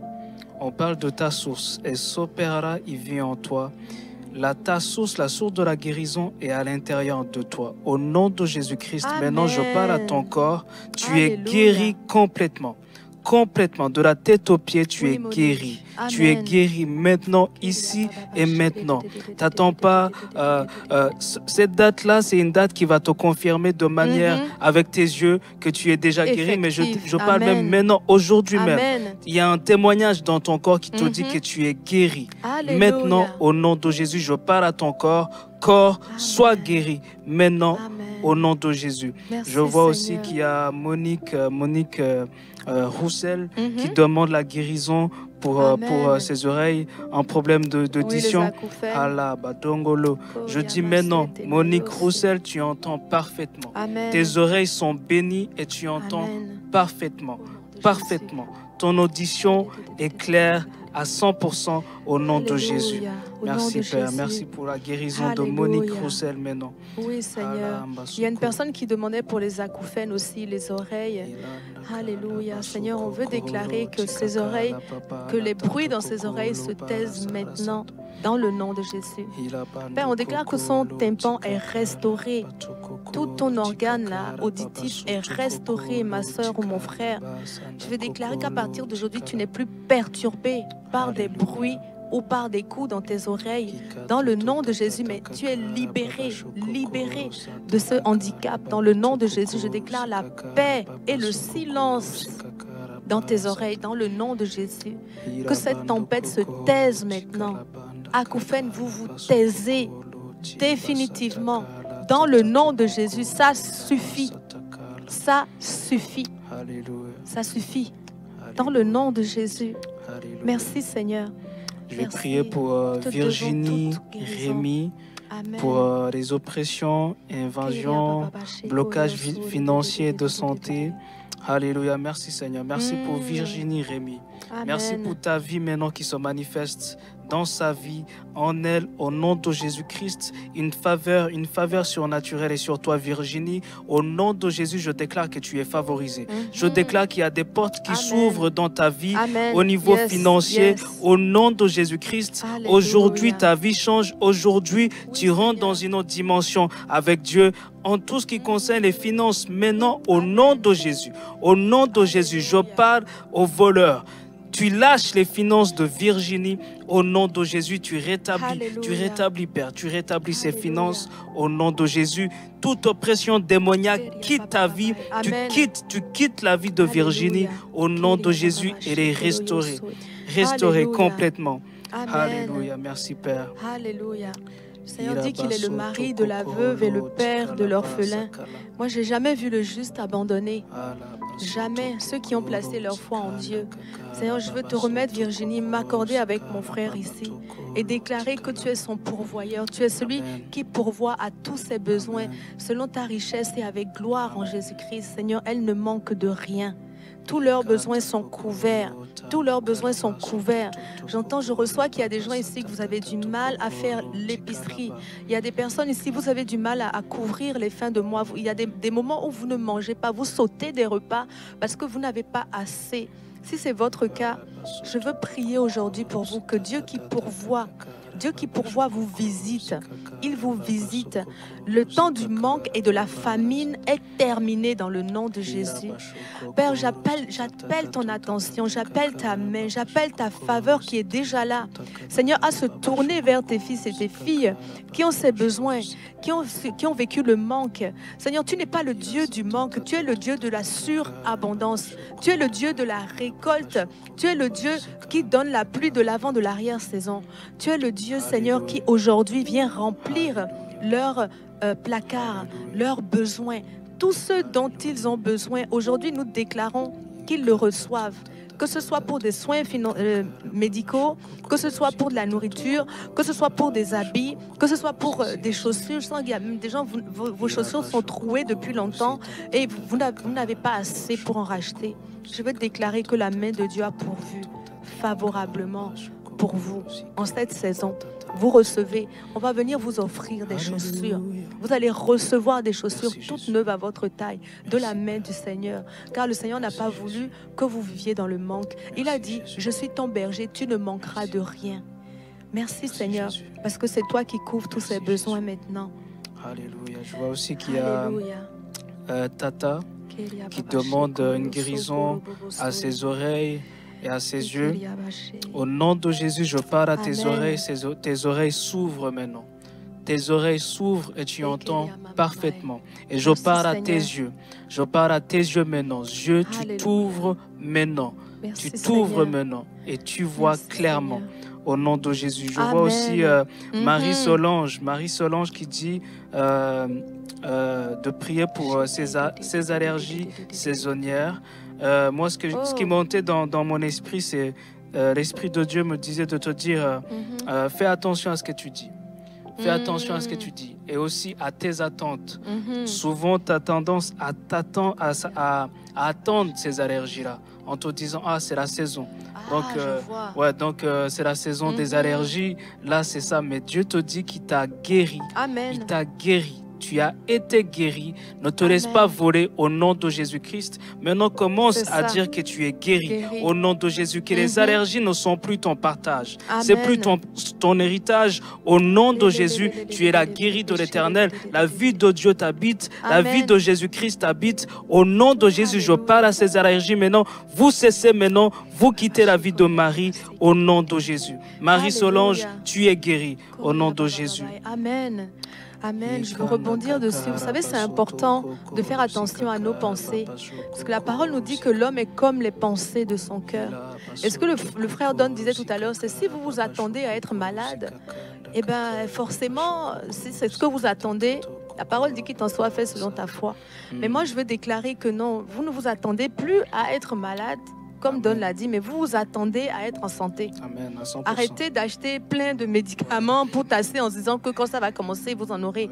On parle de ta source. Et ce Père-là, il vit en toi. Ta source, la source de la guérison est à l'intérieur de toi. Au nom de Jésus-Christ, maintenant je parle à ton corps. Tu es guéri complètement. Complètement, de la tête aux pieds, tu es guéri. Amen. Tu es guéri maintenant, ici et maintenant. T'attends pas. Cette date-là, c'est une date qui va te confirmer de manière avec tes yeux que tu es déjà guéri. Mais je parle même maintenant, aujourd'hui même. Il y a un témoignage dans ton corps qui te dit que tu es guéri. Alléluia. Maintenant, au nom de Jésus, je parle à ton corps. Corps, sois guéri maintenant. Au nom de Jésus. Merci, je vois Seigneur. aussi qu'il y a Monique Roussel qui demande la guérison pour ses oreilles, un problème d'audition. Je dis maintenant, Monique Roussel, tu entends parfaitement. Amen. Tes oreilles sont bénies et tu entends parfaitement. Parfaitement. Ton audition est claire à 100% au nom de Jésus. Merci Père, merci pour la guérison de Monique Roussel maintenant. Oui Seigneur, il y a une personne qui demandait pour les acouphènes aussi, les oreilles. Alléluia, Seigneur, on veut déclarer que ses oreilles, que les bruits dans ses oreilles se taisent maintenant dans le nom de Jésus. Père, on déclare que son tympan est restauré. Tout ton organe là, auditif est restauré, ma soeur ou mon frère. Je vais déclarer qu'à partir d'aujourd'hui, tu n'es plus perturbé par des bruits ou par des coups dans tes oreilles, dans le nom de Jésus, mais tu es libéré de ce handicap. Dans le nom de Jésus, je déclare la paix et le silence dans tes oreilles, dans le nom de Jésus. Que cette tempête se taise maintenant. Acouphènes, vous vous taisez définitivement. Dans le nom de Jésus, ça suffit. Ça suffit. Ça suffit. Dans le nom de Jésus. Merci Seigneur. Je vais prier pour Virginie, Rémi, pour les oppressions, invasions, blocages financiers de santé. Alléluia. Merci Seigneur. Merci pour Virginie Rémy. Amen. Merci pour ta vie maintenant qui se manifeste dans sa vie, en elle, au nom de Jésus-Christ. Une faveur surnaturelle est sur toi, Virginie. Au nom de Jésus, je déclare que tu es favorisée. Je déclare qu'il y a des portes qui s'ouvrent dans ta vie au niveau financier. Au nom de Jésus-Christ, aujourd'hui, ta vie change. Aujourd'hui, tu rentres dans une autre dimension avec Dieu. En tout ce qui concerne les finances, maintenant, au nom de Jésus. Au nom de Jésus, je parle aux voleurs. Tu lâches les finances de Virginie au nom de Jésus. Tu rétablis, Père. Tu rétablis ses finances au nom de Jésus. Toute oppression démoniaque quitte ta vie. Tu quittes la vie de Virginie au nom de Jésus. Elle est restaurée. Restaurée complètement. Alléluia. Merci, Père. Alléluia. Le Seigneur dit qu'il est le mari de la veuve et le père de l'orphelin. Moi, je n'ai jamais vu le juste abandonné. Jamais. Ceux qui ont placé leur foi en Dieu. Seigneur, je veux te remettre, Virginie, m'accorder avec mon frère ici et déclarer que tu es son pourvoyeur. Tu es celui qui pourvoit à tous ses besoins selon ta richesse et avec gloire en Jésus-Christ. Seigneur, elle ne manque de rien. Tous leurs besoins sont couverts. Tous leurs besoins sont couverts. J'entends, je reçois qu'il y a des gens ici que vous avez du mal à faire l'épicerie. Il y a des personnes ici, vous avez du mal à couvrir les fins de mois. Il y a des moments où vous ne mangez pas, vous sautez des repas parce que vous n'avez pas assez. Si c'est votre cas, je veux prier aujourd'hui pour vous que Dieu qui pourvoit vous visite. Il vous visite. Le temps du manque et de la famine est terminé dans le nom de Jésus. Père, j'appelle ton attention, j'appelle ta main, j'appelle ta faveur qui est déjà là. Seigneur, à se tourner vers tes fils et tes filles qui ont ces besoins, qui ont vécu le manque. Seigneur, tu n'es pas le Dieu du manque, tu es le Dieu de la surabondance. Tu es le Dieu de la récolte. Tu es le Dieu qui donne la pluie de l'avant de l'arrière-saison. Tu es le Dieu, Seigneur, qui aujourd'hui vient remplir leurs placards, leurs besoins. Tout ce dont ils ont besoin, aujourd'hui, nous déclarons qu'ils le reçoivent. Que ce soit pour des soins médicaux, que ce soit pour de la nourriture, que ce soit pour des habits, que ce soit pour des chaussures. Je sens qu'il y a même des gens, vos chaussures sont trouées depuis longtemps et vous n'avez pas assez pour en racheter. Je veux déclarer que la main de Dieu a pourvu favorablement pour vous en cette saison. Vous recevez, on va venir vous offrir des chaussures. Vous allez recevoir des chaussures toutes neuves à votre taille, de la main du Seigneur. Car le Seigneur n'a pas voulu que vous viviez dans le manque. Il a dit, je suis ton berger, tu ne manqueras de rien. Merci Seigneur, parce que c'est toi qui couvres tous ces besoins maintenant. Alléluia. Je vois aussi qu'il y a Tata qui demande une guérison à ses oreilles et à ses yeux. Au nom de Jésus, je parle à tes oreilles. Tes oreilles s'ouvrent maintenant. Tes oreilles s'ouvrent et tu entends parfaitement. Et je parle à tes yeux. Je parle à tes yeux maintenant. Dieu, tu t'ouvres maintenant. Tu t'ouvres maintenant et tu vois clairement. Au nom de Jésus. Je vois aussi Marie-Solange. Marie-Solange qui dit de prier pour ses allergies saisonnières. Moi, ce qui montait dans mon esprit, c'est l'Esprit de Dieu me disait de te dire fais attention à ce que tu dis. Fais attention à ce que tu dis et aussi à tes attentes. Souvent, tu as tendance à attendre ces allergies-là en te disant « Ah, c'est la saison. » Donc, c'est la saison des allergies. Là, c'est ça. Mais Dieu te dit qu'il t'a guéri. Amen. Il t'a guéri. Tu as été guéri. Ne te laisse pas voler au nom de Jésus-Christ. Maintenant, commence à dire que tu es guéri au nom de Jésus. Que les allergies ne sont plus ton partage. C'est plus ton héritage. Au nom de Jésus, tu es la guérie de l'Éternel. La vie de Dieu t'habite. La vie de Jésus-Christ t'habite. Au nom de Jésus, je parle à ces allergies maintenant. Vous cessez maintenant. Vous quittez la vie de Marie au nom de Jésus. Marie-Solange, tu es guérie au nom de Jésus. Amen. Amen. Je veux rebondir dessus. Vous savez, c'est important de faire attention à nos pensées. Parce que la parole nous dit que l'homme est comme les pensées de son cœur. Et ce que le frère Don disait tout à l'heure, c'est si vous vous attendez à être malade, eh bien, forcément, si c'est ce que vous attendez, la parole dit qu'il t'en soit fait selon ta foi. Mais moi, je veux déclarer que non, vous ne vous attendez plus à être malade. comme Don l'a dit, mais vous vous attendez à être en santé. Amen, à 100%. Arrêtez d'acheter plein de médicaments pour tasser en se disant que quand ça va commencer, vous en aurez.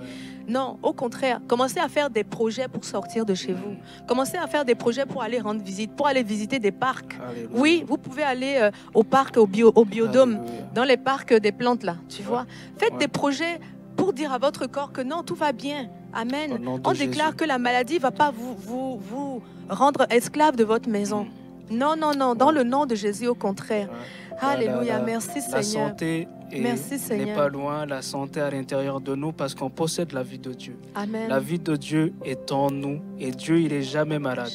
Non, au contraire, commencez à faire des projets pour sortir de chez vous. Commencez à faire des projets pour aller rendre visite, pour aller visiter des parcs. Alléluia. Oui, vous pouvez aller au parc, au biodôme, Alléluia. Dans les parcs des plantes là, tu vois. Faites des projets pour dire à votre corps que non, tout va bien. Amen. On déclare que la maladie ne va pas vous rendre esclave de votre maison. Non, non, non, dans le nom de Jésus, au contraire. Alléluia, merci Seigneur. La santé n'est pas loin, la santé à l'intérieur de nous parce qu'on possède la vie de Dieu. Amen. La vie de Dieu est en nous et Dieu, il n'est jamais malade.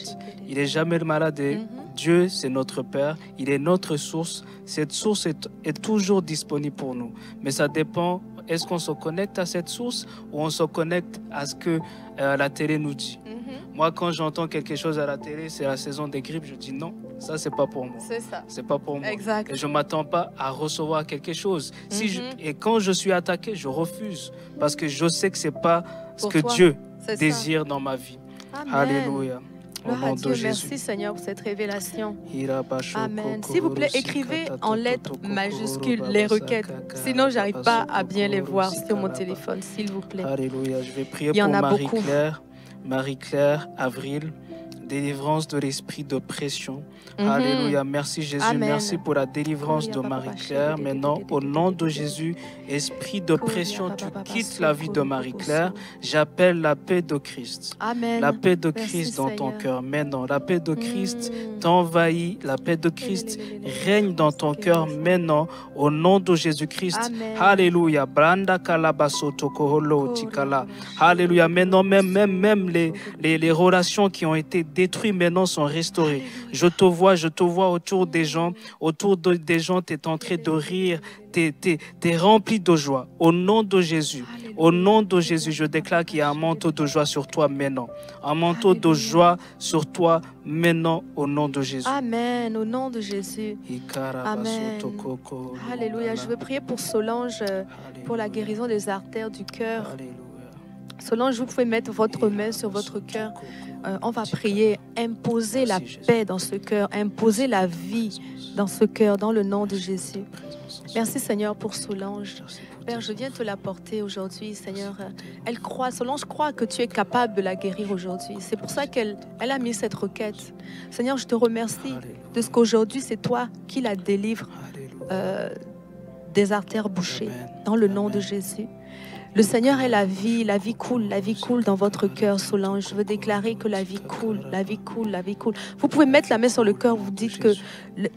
Il n'est jamais malade et Dieu, c'est notre Père, il est notre source. Cette source est toujours disponible pour nous. Mais ça dépend, est-ce qu'on se connecte à cette source ou on se connecte à ce que la télé nous dit? Moi, quand j'entends quelque chose à la télé, c'est la saison des grippes, je dis non, ça, c'est pas pour moi. C'est ça. C'est pas pour moi. Exact. Et je m'attends pas à recevoir quelque chose. Et quand je suis attaqué, je refuse. Parce que je sais que c'est pas ce que Dieu désire dans ma vie. Amen. Alléluia. Gloire à Dieu. Merci Seigneur pour cette révélation. Amen. S'il vous plaît, écrivez en lettres majuscules les requêtes. Sinon, je n'arrive pas à bien les voir sur mon téléphone, s'il vous plaît. Alléluia. Je vais prier pour Marie-Claire. Marie-Claire, Avril, délivrance de l'esprit d'oppression. Alléluia. Merci Jésus. Amen. Merci pour la délivrance de Marie-Claire. Maintenant, au nom de Jésus, esprit d'oppression, tu quittes la vie de Marie-Claire. J'appelle la paix de Christ. Amen. La paix de Christ dans ton cœur. Maintenant, la paix de Christ t'envahit. La paix de Christ règne dans ton cœur maintenant, au nom de Jésus-Christ. Alléluia. Branda kalabasoto koholo tikala. Alléluia. Maintenant, même les relations qui ont été détruites maintenant sont restaurées. Je te vois autour des gens, tu es en train de rire, tu es rempli de joie. Au nom de Jésus, au nom de Jésus, je déclare qu'il y a un manteau de joie sur toi maintenant. Un manteau de joie sur toi maintenant, au nom de Jésus. Amen, au nom de Jésus. Amen. Alléluia. Je veux prier pour Solange, pour la guérison des artères du cœur. Solange, vous pouvez mettre votre main sur votre cœur. On va prier, imposer la paix dans ce cœur, imposer la vie dans ce cœur, dans le nom de Jésus. Merci Seigneur pour Solange. Père, je viens te l'apporter aujourd'hui, Seigneur. Elle croit, Solange croit que tu es capable de la guérir aujourd'hui. C'est pour ça qu'elle a mis cette requête. Seigneur, je te remercie de ce qu'aujourd'hui, c'est toi qui la délivre des artères bouchées, dans le nom de Jésus. Le Seigneur est la vie coule dans votre cœur, Solange. Je veux déclarer que la vie coule, la vie coule, la vie coule. Vous pouvez mettre la main sur le cœur, vous dites que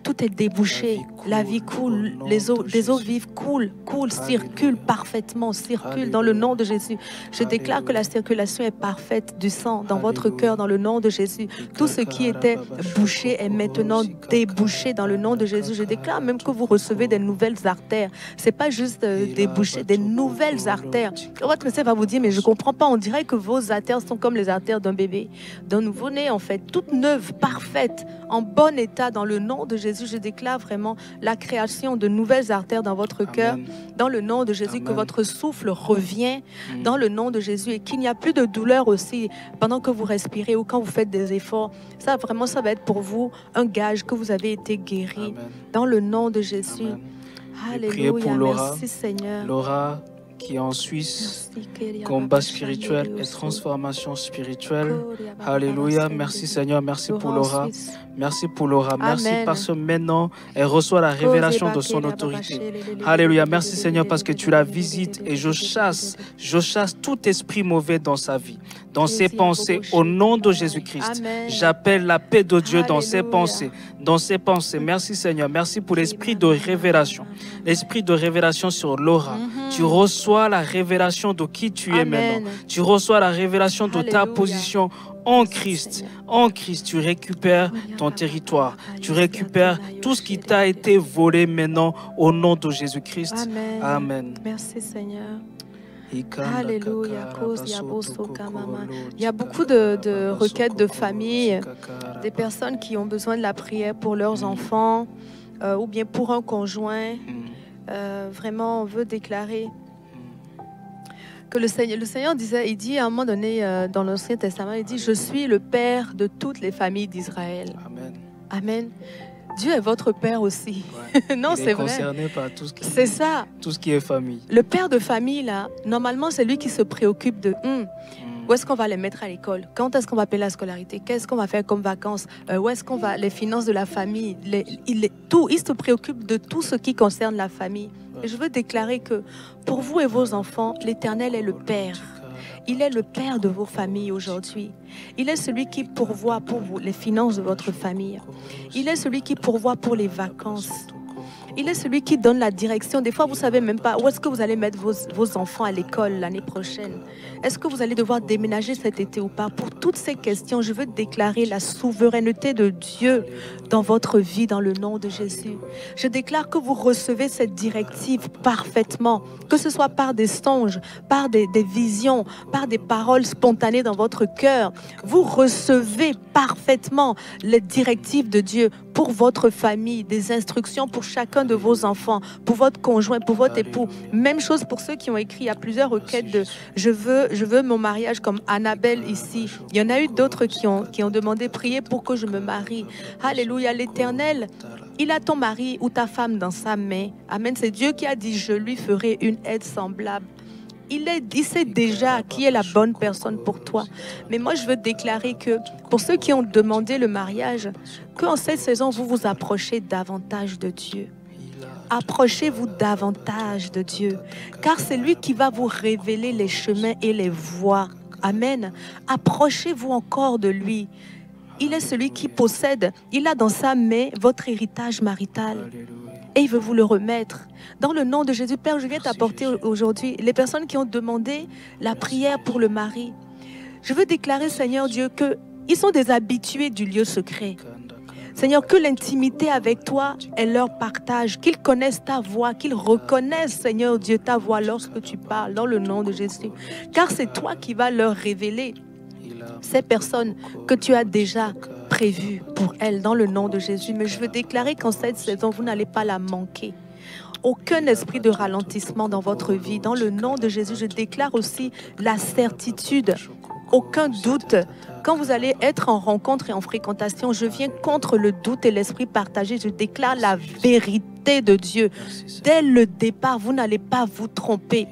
tout est débouché, la vie coule, les eaux vives coulent, circulent parfaitement, circulent dans le nom de Jésus. Je déclare que la circulation est parfaite du sang dans votre cœur, dans le nom de Jésus. Tout ce qui était bouché est maintenant débouché dans le nom de Jésus. Je déclare même que vous recevez des nouvelles artères. C'est pas juste débouché, des nouvelles artères. Votre médecin va vous dire, mais je ne comprends pas, on dirait que vos artères sont comme les artères d'un bébé, d'un nouveau-né en fait, toutes neuves, parfaites, en bon état. Dans le nom de Jésus, je déclare vraiment la création de nouvelles artères dans votre cœur, dans le nom de Jésus. Amen. Que votre souffle revient dans le nom de Jésus et qu'il n'y a plus de douleur aussi pendant que vous respirez ou quand vous faites des efforts. Ça vraiment, ça va être pour vous un gage que vous avez été guéri. Amen. Dans le nom de Jésus. Amen. Alléluia, merci Seigneur. Laura, qui est en Suisse, combat spirituel et transformation spirituelle. Alléluia, merci Seigneur, merci pour Laura. Merci pour Laura, merci parce que maintenant, elle reçoit la révélation de son autorité. Alléluia, merci Seigneur parce que tu la visites et je chasse tout esprit mauvais dans sa vie, dans ses pensées, au nom de Jésus-Christ. J'appelle la paix de Dieu dans ses pensées, Merci Seigneur, merci pour l'esprit de révélation sur Laura. Tu reçois la révélation de qui tu es maintenant. Tu reçois la révélation de ta position en Christ. En Christ, tu récupères ton territoire. Tu récupères tout ce qui t'a été volé maintenant au nom de Jésus-Christ. Amen. Merci Seigneur. Alléluia. Il y a beaucoup de requêtes de famille, des personnes qui ont besoin de la prière pour leurs enfants ou bien pour un conjoint. Vraiment, on veut déclarer que le Seigneur disait, il dit à un moment donné dans l'Ancien Testament, il dit, je suis le Père de toutes les familles d'Israël. Amen. Dieu est votre Père aussi. Ouais. Non, c'est vrai. Il est concerné par tout ce qui, c'est ça. Tout ce qui est famille. Le père de famille, là, normalement, c'est lui qui se préoccupe de où est-ce qu'on va les mettre à l'école, quand est-ce qu'on va payer la scolarité, qu'est-ce qu'on va faire comme vacances, où est-ce qu'on va, les finances de la famille, il se préoccupe de tout ce qui concerne la famille. Et je veux déclarer que pour vous et vos enfants, l'Éternel est le Père. Il est le Père de vos familles aujourd'hui. Il est celui qui pourvoit pour vous les finances de votre famille. Il est celui qui pourvoit pour les vacances. Il est celui qui donne la direction. Des fois, vous ne savez même pas où est-ce que vous allez mettre vos enfants à l'école l'année prochaine. Est-ce que vous allez devoir déménager cet été ou pas? Pour toutes ces questions, je veux déclarer la souveraineté de Dieu dans votre vie, dans le nom de Jésus. Je déclare que vous recevez cette directive parfaitement, que ce soit par des songes, par des visions, par des paroles spontanées dans votre cœur. Vous recevez parfaitement les directives de Dieu pour votre famille, des instructions pour chacun de vos enfants, pour votre conjoint, pour votre époux. Même chose pour ceux qui ont écrit. Il y a plusieurs requêtes de « je veux mon mariage » comme Annabelle ici. Il y en a eu d'autres qui ont demandé « priez pour que je me marie ». Alléluia, l'Éternel, il a ton mari ou ta femme dans sa main. Amen, c'est Dieu qui a dit « je lui ferai une aide semblable ». Il sait déjà qui est la bonne personne pour toi. Mais moi, je veux déclarer que pour ceux qui ont demandé le mariage, qu'en cette saison, vous vous approchez davantage de Dieu. Approchez-vous davantage de Dieu, car c'est lui qui va vous révéler les chemins et les voies. Amen. Approchez-vous encore de lui. Il est celui qui possède, il a dans sa main votre héritage marital. Et il veut vous le remettre. Dans le nom de Jésus, Père, je viens t'apporter aujourd'hui les personnes qui ont demandé la prière pour le mari. Je veux déclarer, Seigneur Dieu, qu'ils sont des habitués du lieu secret. Seigneur, que l'intimité avec toi est leur partage, qu'ils connaissent ta voix, qu'ils reconnaissent, Seigneur Dieu, ta voix lorsque tu parles, dans le nom de Jésus. Car c'est toi qui vas leur révéler ces personnes que tu as déjà prévues pour elles, dans le nom de Jésus. Mais je veux déclarer qu'en cette saison, vous n'allez pas la manquer. Aucun esprit de ralentissement dans votre vie. Dans le nom de Jésus, je déclare aussi la certitude. Aucun doute. Quand vous allez être en rencontre et en fréquentation, je viens contre le doute et l'esprit partagé. Je déclare la vérité de Dieu. Dès le départ, vous n'allez pas vous tromper.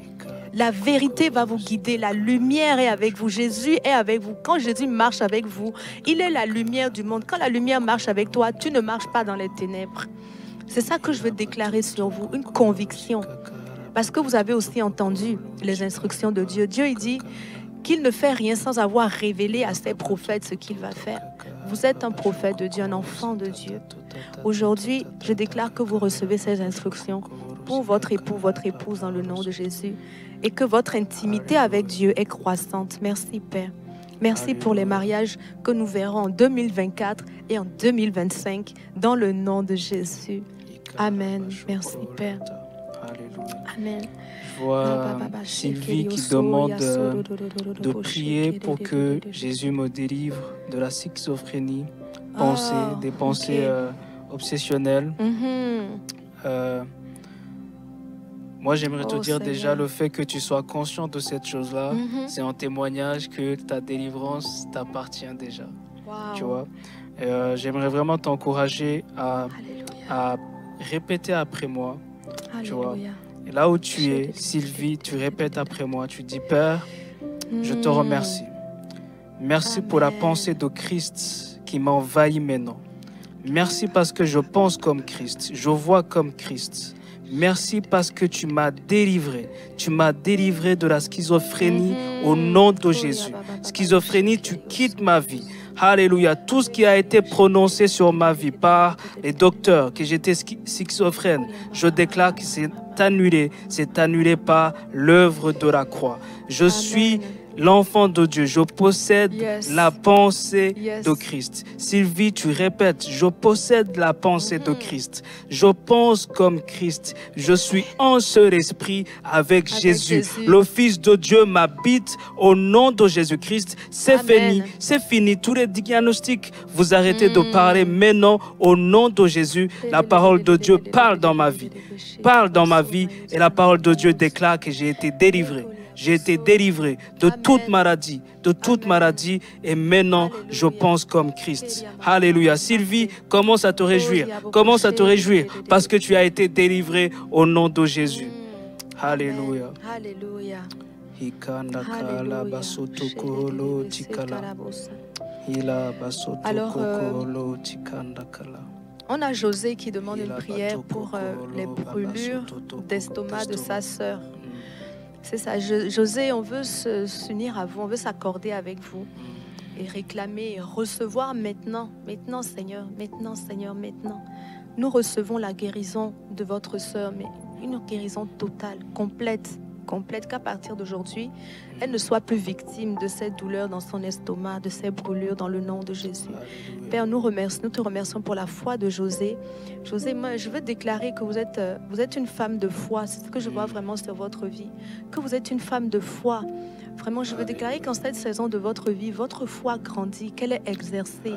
La vérité va vous guider. La lumière est avec vous. Jésus est avec vous. Quand Jésus marche avec vous, il est la lumière du monde. Quand la lumière marche avec toi, tu ne marches pas dans les ténèbres. C'est ça que je veux déclarer sur vous, une conviction. Parce que vous avez aussi entendu les instructions de Dieu. Dieu, il dit qu'il ne fait rien sans avoir révélé à ses prophètes ce qu'il va faire. Vous êtes un prophète de Dieu, un enfant de Dieu. Aujourd'hui, je déclare que vous recevez ces instructions pour votre époux, votre épouse, dans le nom de Jésus. Et que votre intimité avec Dieu est croissante. Merci, Père. Merci pour les mariages que nous verrons en 2024 et en 2025, dans le nom de Jésus. Amen. Merci, Père. Amen. Je vois Sylvie qui demande de prier pour que Jésus me délivre de la schizophrénie, des pensées obsessionnelles. Moi, j'aimerais te dire déjà le fait que tu sois conscient de cette chose-là, c'est un témoignage que ta délivrance t'appartient déjà. Tu vois, j'aimerais vraiment t'encourager à répéter après moi. Tu vois. Et là où tu es, Sylvie, tu répètes après moi. Tu dis, Père, je te remercie. Merci pour la pensée de Christ qui m'envahit maintenant. Merci parce que je pense comme Christ, je vois comme Christ. Merci parce que tu m'as délivré. Tu m'as délivré de la schizophrénie au nom de Jésus. Schizophrénie, tu quittes ma vie. Alléluia. Tout ce qui a été prononcé sur ma vie par les docteurs, que j'étais schizophrène, je déclare que c'est annulé par l'œuvre de la croix. Je suis l'enfant de Dieu, je possède la pensée de Christ. Sylvie, tu répètes, je possède la pensée de Christ. Je pense comme Christ. Je suis un seul esprit avec Jésus. Le Fils de Dieu m'habite au nom de Jésus-Christ. C'est fini, c'est fini. Tous les diagnostics, vous arrêtez de parler maintenant au nom de Jésus. La parole de Dieu parle dans ma vie. Parle dans ma vie et la parole de Dieu déclare que j'ai été délivré. J'ai été délivré de toute maladie, et maintenant je pense comme Christ. Alléluia. Sylvie, commence à te réjouir. Commence à te réjouir parce que tu as été délivré au nom de Jésus. Alléluia. Alléluia. Alors, on a José qui demande une prière pour les brûlures d'estomac de sa sœur. C'est ça, José, on veut s'unir à vous, on veut s'accorder avec vous et réclamer et recevoir maintenant, Seigneur, maintenant. Nous recevons la guérison de votre sœur, mais une guérison totale, complète, qu'à partir d'aujourd'hui, elle ne soit plus victime de cette douleur dans son estomac, de ces brûlures dans le nom de Jésus. Père, nous te remercions pour la foi de José. José, moi, je veux déclarer que vous êtes une femme de foi. C'est ce que je vois vraiment sur votre vie. Que vous êtes une femme de foi. Vraiment, je veux déclarer qu'en cette saison de votre vie, votre foi grandit, qu'elle est exercée.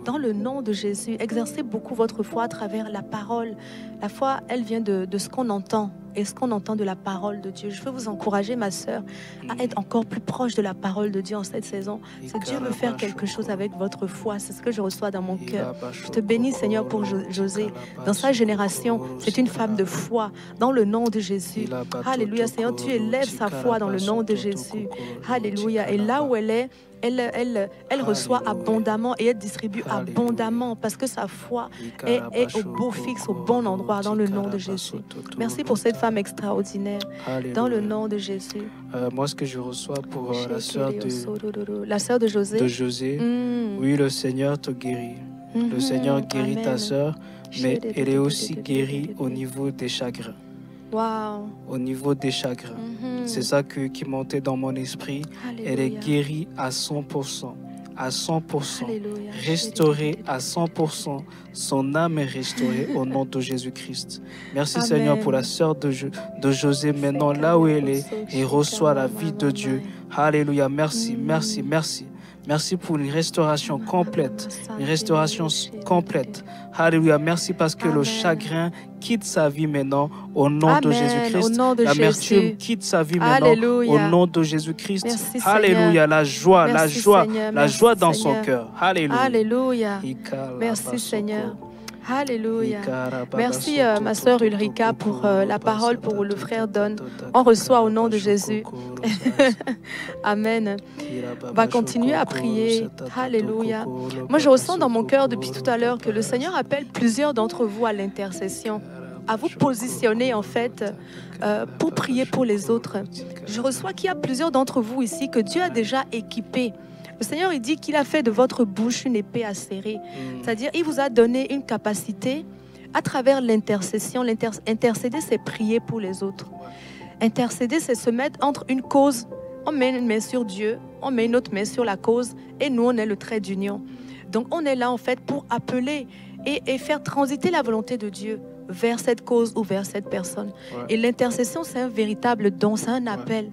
Dans le nom de Jésus, exercez beaucoup votre foi à travers la parole. La foi, elle vient de ce qu'on entend. Et ce qu'on entend de la parole de Dieu. Je veux vous encourager, ma sœur, à être encore plus proche de la parole de Dieu en cette saison. C'est Dieu veut faire quelque chose avec votre foi. C'est ce que je reçois dans mon cœur. Je te bénis, Seigneur, pour José. Dans sa génération, c'est une femme de foi. Dans le nom de Jésus. Alléluia, Seigneur, tu élèves sa foi dans le nom de Jésus. Alléluia. Et là où elle est, elle reçoit abondamment et elle distribue abondamment parce que sa foi est au beau fixe, au bon endroit dans le nom de Jésus. Merci pour cette femme extraordinaire dans le nom de Jésus. Moi, ce que je reçois pour la sœur de José, oui, le Seigneur te guérit. Le Seigneur guérit ta sœur, mais elle est aussi guérie au niveau des chagrins. Wow. Au niveau des chagrins. C'est ça qui montait dans mon esprit. Alléluia. Elle est guérie à 100%. À 100%. Alléluia. Restaurée à 100%. Son âme est restaurée au nom de Jésus-Christ. Merci Amen. Seigneur pour la sœur de José. Maintenant, là où elle est, elle reçoit la vie de Dieu. Alléluia. Merci, merci, merci. Merci pour une restauration complète. Une restauration complète. Alléluia. Merci parce que le chagrin quitte sa vie maintenant au nom de Jésus-Christ. L'amertume quitte sa vie maintenant au nom de Jésus-Christ. Alléluia. La joie, la joie dans son cœur. Alléluia. Alléluia. Merci Seigneur. Alléluia. Merci ma sœur Ulrika pour la parole pour le frère Don. On reçoit au nom de Jésus. Amen. On va continuer à prier. Alléluia. Moi je ressens dans mon cœur depuis tout à l'heure que le Seigneur appelle plusieurs d'entre vous à l'intercession, à vous positionner en fait pour prier pour les autres. Je reçois qu'il y a plusieurs d'entre vous ici que Dieu a déjà équipés. Le Seigneur, il dit qu'il a fait de votre bouche une épée acérée. C'est-à-dire, il vous a donné une capacité à travers l'intercession. Intercéder, c'est prier pour les autres. Intercéder, c'est se mettre entre une cause. On met une main sur Dieu, on met une autre main sur la cause, et nous, on est le trait d'union. Donc, on est là, en fait, pour appeler et faire transiter la volonté de Dieu vers cette cause ou vers cette personne. Ouais. Et l'intercession, c'est un véritable don, c'est un appel. Ouais.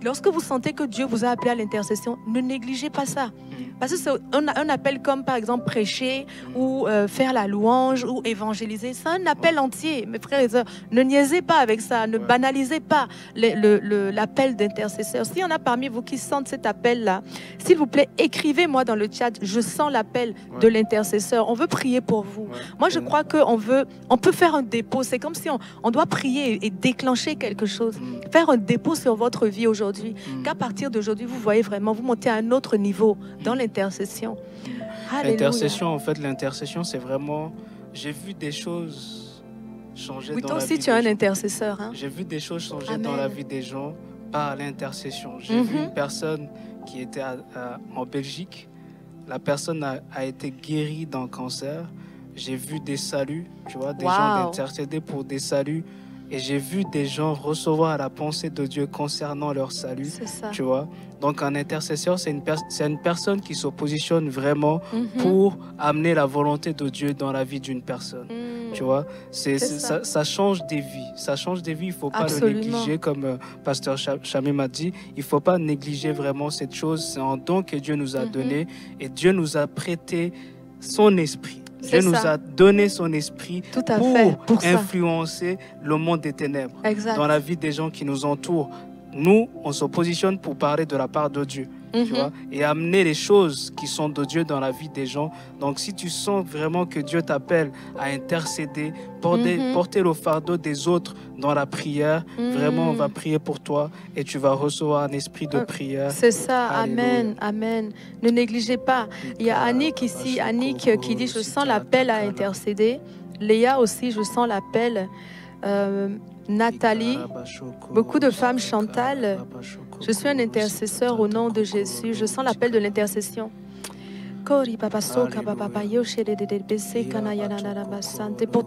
Lorsque vous sentez que Dieu vous a appelé à l'intercession, ne négligez pas ça. Parce que c'est un appel comme, par exemple, prêcher ou faire la louange ou évangéliser. C'est un appel entier, mes frères et sœurs. Ne niaisez pas avec ça, ne banalisez pas l'appel d'intercesseur. S'il y en a parmi vous qui sentent cet appel-là, s'il vous plaît, écrivez-moi dans le chat, je sens l'appel de l'intercesseur. On veut prier pour vous. Moi, je crois qu'on peut faire un dépôt. C'est comme si on doit prier et déclencher quelque chose. Faire un dépôt sur votre vie aujourd'hui. Qu'à partir d'aujourd'hui, vous voyez vraiment, vous montez à un autre niveau dans l'intercession. L'intercession, en fait, l'intercession, c'est vraiment... J'ai vu des choses changer dans la vie des gens. Oui, toi aussi, tu es un intercesseur. Hein? J'ai vu des choses changer dans la vie des gens par l'intercession. J'ai vu une personne qui était en Belgique. La personne a été guérie d'un cancer. J'ai vu des saluts, tu vois, des gens intercéder pour des saluts. Et j'ai vu des gens recevoir la pensée de Dieu concernant leur salut, tu vois. Donc, un intercesseur, c'est une personne qui se positionne vraiment pour amener la volonté de Dieu dans la vie d'une personne, tu vois. Ça change des vies. Ça change des vies. Il ne faut pas le négliger, comme Pasteur Chamé m'a dit. Il ne faut pas négliger vraiment cette chose. C'est un don que Dieu nous a donné et Dieu nous a prêté son esprit. Dieu nous a donné son esprit pour influencer le monde des ténèbres dans la vie des gens qui nous entourent. nous, on se positionne pour parler de la part de Dieu. Tu vois, et amener les choses qui sont de Dieu dans la vie des gens. Donc, si tu sens vraiment que Dieu t'appelle à intercéder, porter le fardeau des autres dans la prière, vraiment, on va prier pour toi et tu vas recevoir un esprit de prière. C'est ça, amen, amen. Ne négligez pas. Il y a Annick ici, Annick qui dit « Je sens l'appel à intercéder ». Léa aussi, je sens l'appel. Nathalie, beaucoup de femmes, Chantal, je suis un intercesseur au nom de Jésus, je sens l'appel de l'intercession. Pour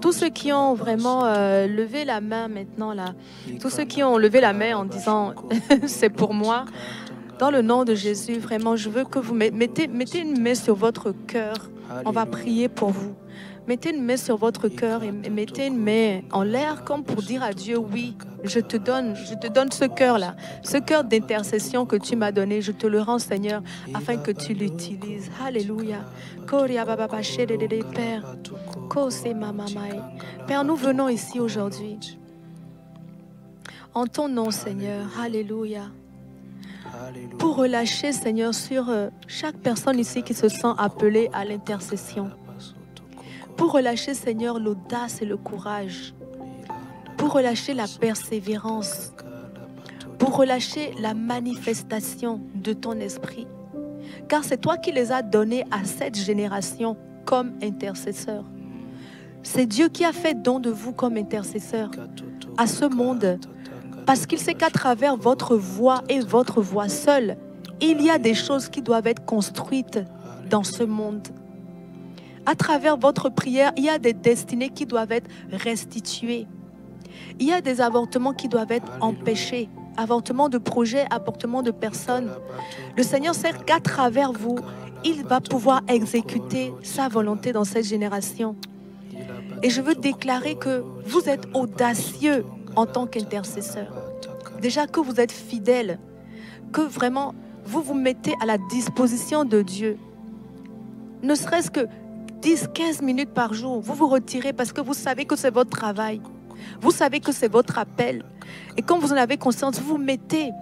tous ceux qui ont vraiment levé la main maintenant, là, tous ceux qui ont levé la main en disant c'est pour moi, dans le nom de Jésus, vraiment, je veux que vous mettez une main sur votre cœur, on va prier pour vous. Mettez une main sur votre cœur et mettez une main en l'air comme pour dire à Dieu, oui, je te donne ce cœur-là, ce cœur d'intercession que tu m'as donné, je te le rends, Seigneur, afin que tu l'utilises. Alléluia. Père, nous venons ici aujourd'hui. En ton nom, Seigneur. Alléluia. Pour relâcher, Seigneur, sur chaque personne ici qui se sent appelée à l'intercession. Pour relâcher, Seigneur, l'audace et le courage. Pour relâcher la persévérance. Pour relâcher la manifestation de ton esprit. Car c'est toi qui les as donnés à cette génération comme intercesseurs. C'est Dieu qui a fait don de vous comme intercesseurs à ce monde. Parce qu'il sait qu'à travers votre voix et votre voix seule, il y a des choses qui doivent être construites dans ce monde. À travers votre prière, il y a des destinées qui doivent être restituées. Il y a des avortements qui doivent être empêchés. Avortements de projets, avortements de personnes. Le Seigneur sait qu'à travers vous, il va pouvoir exécuter sa volonté dans cette génération. Et je veux déclarer que vous êtes audacieux en tant qu'intercesseur. Déjà que vous êtes fidèle, que vraiment vous vous mettez à la disposition de Dieu. Ne serait-ce que 10-15 minutes par jour, vous vous retirez parce que vous savez que c'est votre travail. Vous savez que c'est votre appel. Et quand vous en avez conscience, vous vous mettez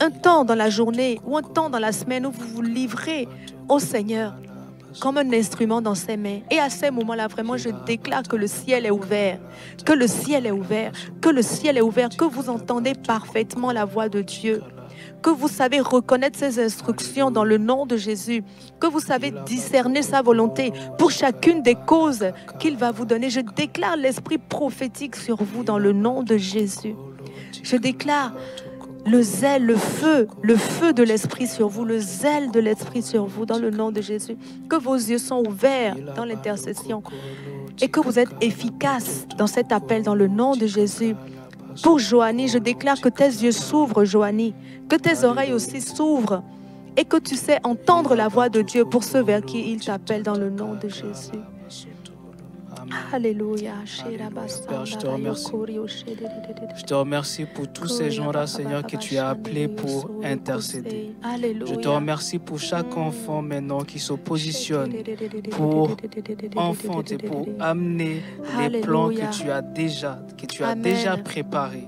un temps dans la journée ou un temps dans la semaine où vous vous livrez au Seigneur comme un instrument dans ses mains. Et à ces moments-là, vraiment, je déclare que le ciel est ouvert, que le ciel est ouvert, que le ciel est ouvert, que vous entendez parfaitement la voix de Dieu, que vous savez reconnaître ses instructions dans le nom de Jésus, que vous savez discerner sa volonté pour chacune des causes qu'il va vous donner. Je déclare l'esprit prophétique sur vous dans le nom de Jésus. Je déclare le zèle, le feu de l'esprit sur vous, le zèle de l'esprit sur vous dans le nom de Jésus. Que vos yeux sont ouverts dans l'intercession et que vous êtes efficace dans cet appel dans le nom de Jésus. Pour Joanie, je déclare que tes yeux s'ouvrent, Joanie, que tes oreilles aussi s'ouvrent et que tu sais entendre la voix de Dieu pour ceux vers qui il t'appelle dans le nom de Jésus. Alléluia. Père, je te remercie. Je te remercie pour tous ces gens-là, Seigneur, que tu as appelés pour intercéder. Je te remercie pour chaque enfant maintenant qui se positionne pour enfanter, pour amener les plans que tu as déjà préparés.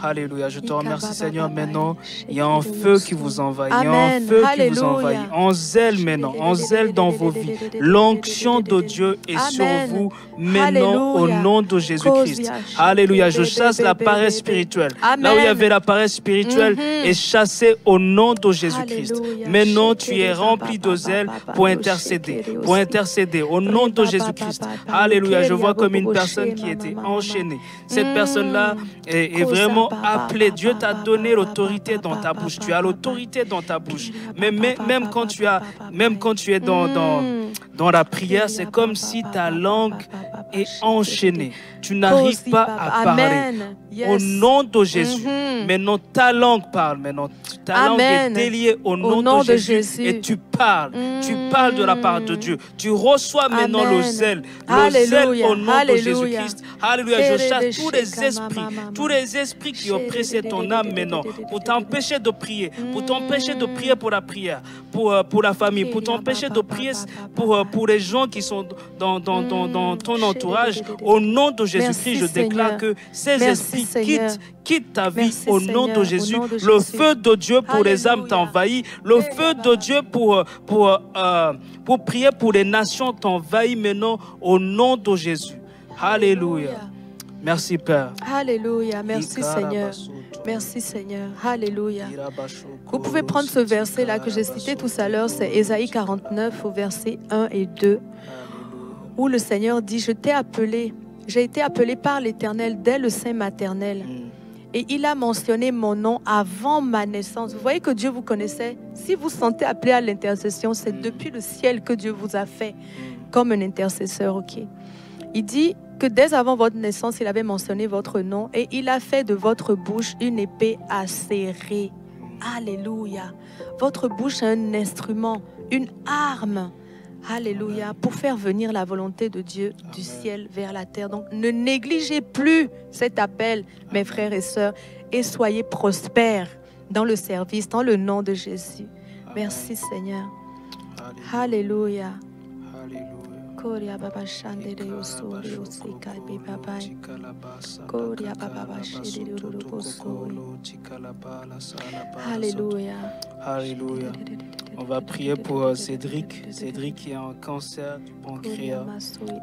Alléluia, je te remercie Seigneur. Maintenant, il y a un feu qui vous envahit. Il y a un feu qui vous envahit. En zèle maintenant, en zèle dans vos vies. L'onction de Dieu est sur vous maintenant au nom de Jésus-Christ. Alléluia, je chasse la paresse spirituelle. Là où il y avait la paresse spirituelle est chassée au nom de Jésus-Christ. Maintenant, tu es rempli de zèle pour intercéder au nom de Jésus-Christ. Alléluia, je vois comme une personne qui était enchaînée. Cette personne-là est vraiment appelé. Dieu t'a donné l'autorité dans ta bouche. Tu as l'autorité dans ta bouche. Mais même quand tu es dans la prière, c'est comme si ta langue est enchaînée. Tu n'arrives pas à parler. Au nom de Jésus. Maintenant, ta langue parle. Maintenant, ta langue est déliée au nom de Jésus. Et tu parles. Tu parles de la part de Dieu. Tu reçois maintenant le zèle. Le zèle au nom de Jésus-Christ. Alléluia. Je chasse tous les esprits qui oppressaient ton âme maintenant pour t'empêcher de prier, pour t'empêcher de prier pour la prière, pour la famille, pour t'empêcher de prier pour les gens qui sont dans ton entourage. Au nom de Jésus-Christ, je déclare que ces esprits quitte ta vie au nom de Jésus. Le feu de Dieu pour les âmes t'envahit. Le feu de Dieu pour prier pour les nations t'envahit maintenant au nom de Jésus. Alléluia. Merci Père. Alléluia. Merci Seigneur. Merci Seigneur. Alléluia. Vous pouvez prendre ce verset-là que j'ai cité tout à l'heure, c'est Ésaïe 49 au verset 1 et 2, où le Seigneur dit, je t'ai appelé, j'ai été appelé par l'Éternel dès le sein maternel. Et il a mentionné mon nom avant ma naissance. Vous voyez que Dieu vous connaissait. Si vous sentez appelé à l'intercession, c'est depuis le ciel que Dieu vous a fait comme un intercesseur. Ok. Il dit que dès avant votre naissance, il avait mentionné votre nom et il a fait de votre bouche une épée acérée. Alléluia. Votre bouche est un instrument, une arme. Alléluia. Pour faire venir la volonté de Dieu du ciel vers la terre. Donc, ne négligez plus cet appel, mes frères et sœurs, et soyez prospères dans le service, dans le nom de Jésus. Merci Seigneur. Alléluia. Koria baba shandere usuri usika baba Koria baba shiri urubosuri. Alléluia. Alléluia. On va prier pour Cédric. Cédric qui a un cancer du pancréas.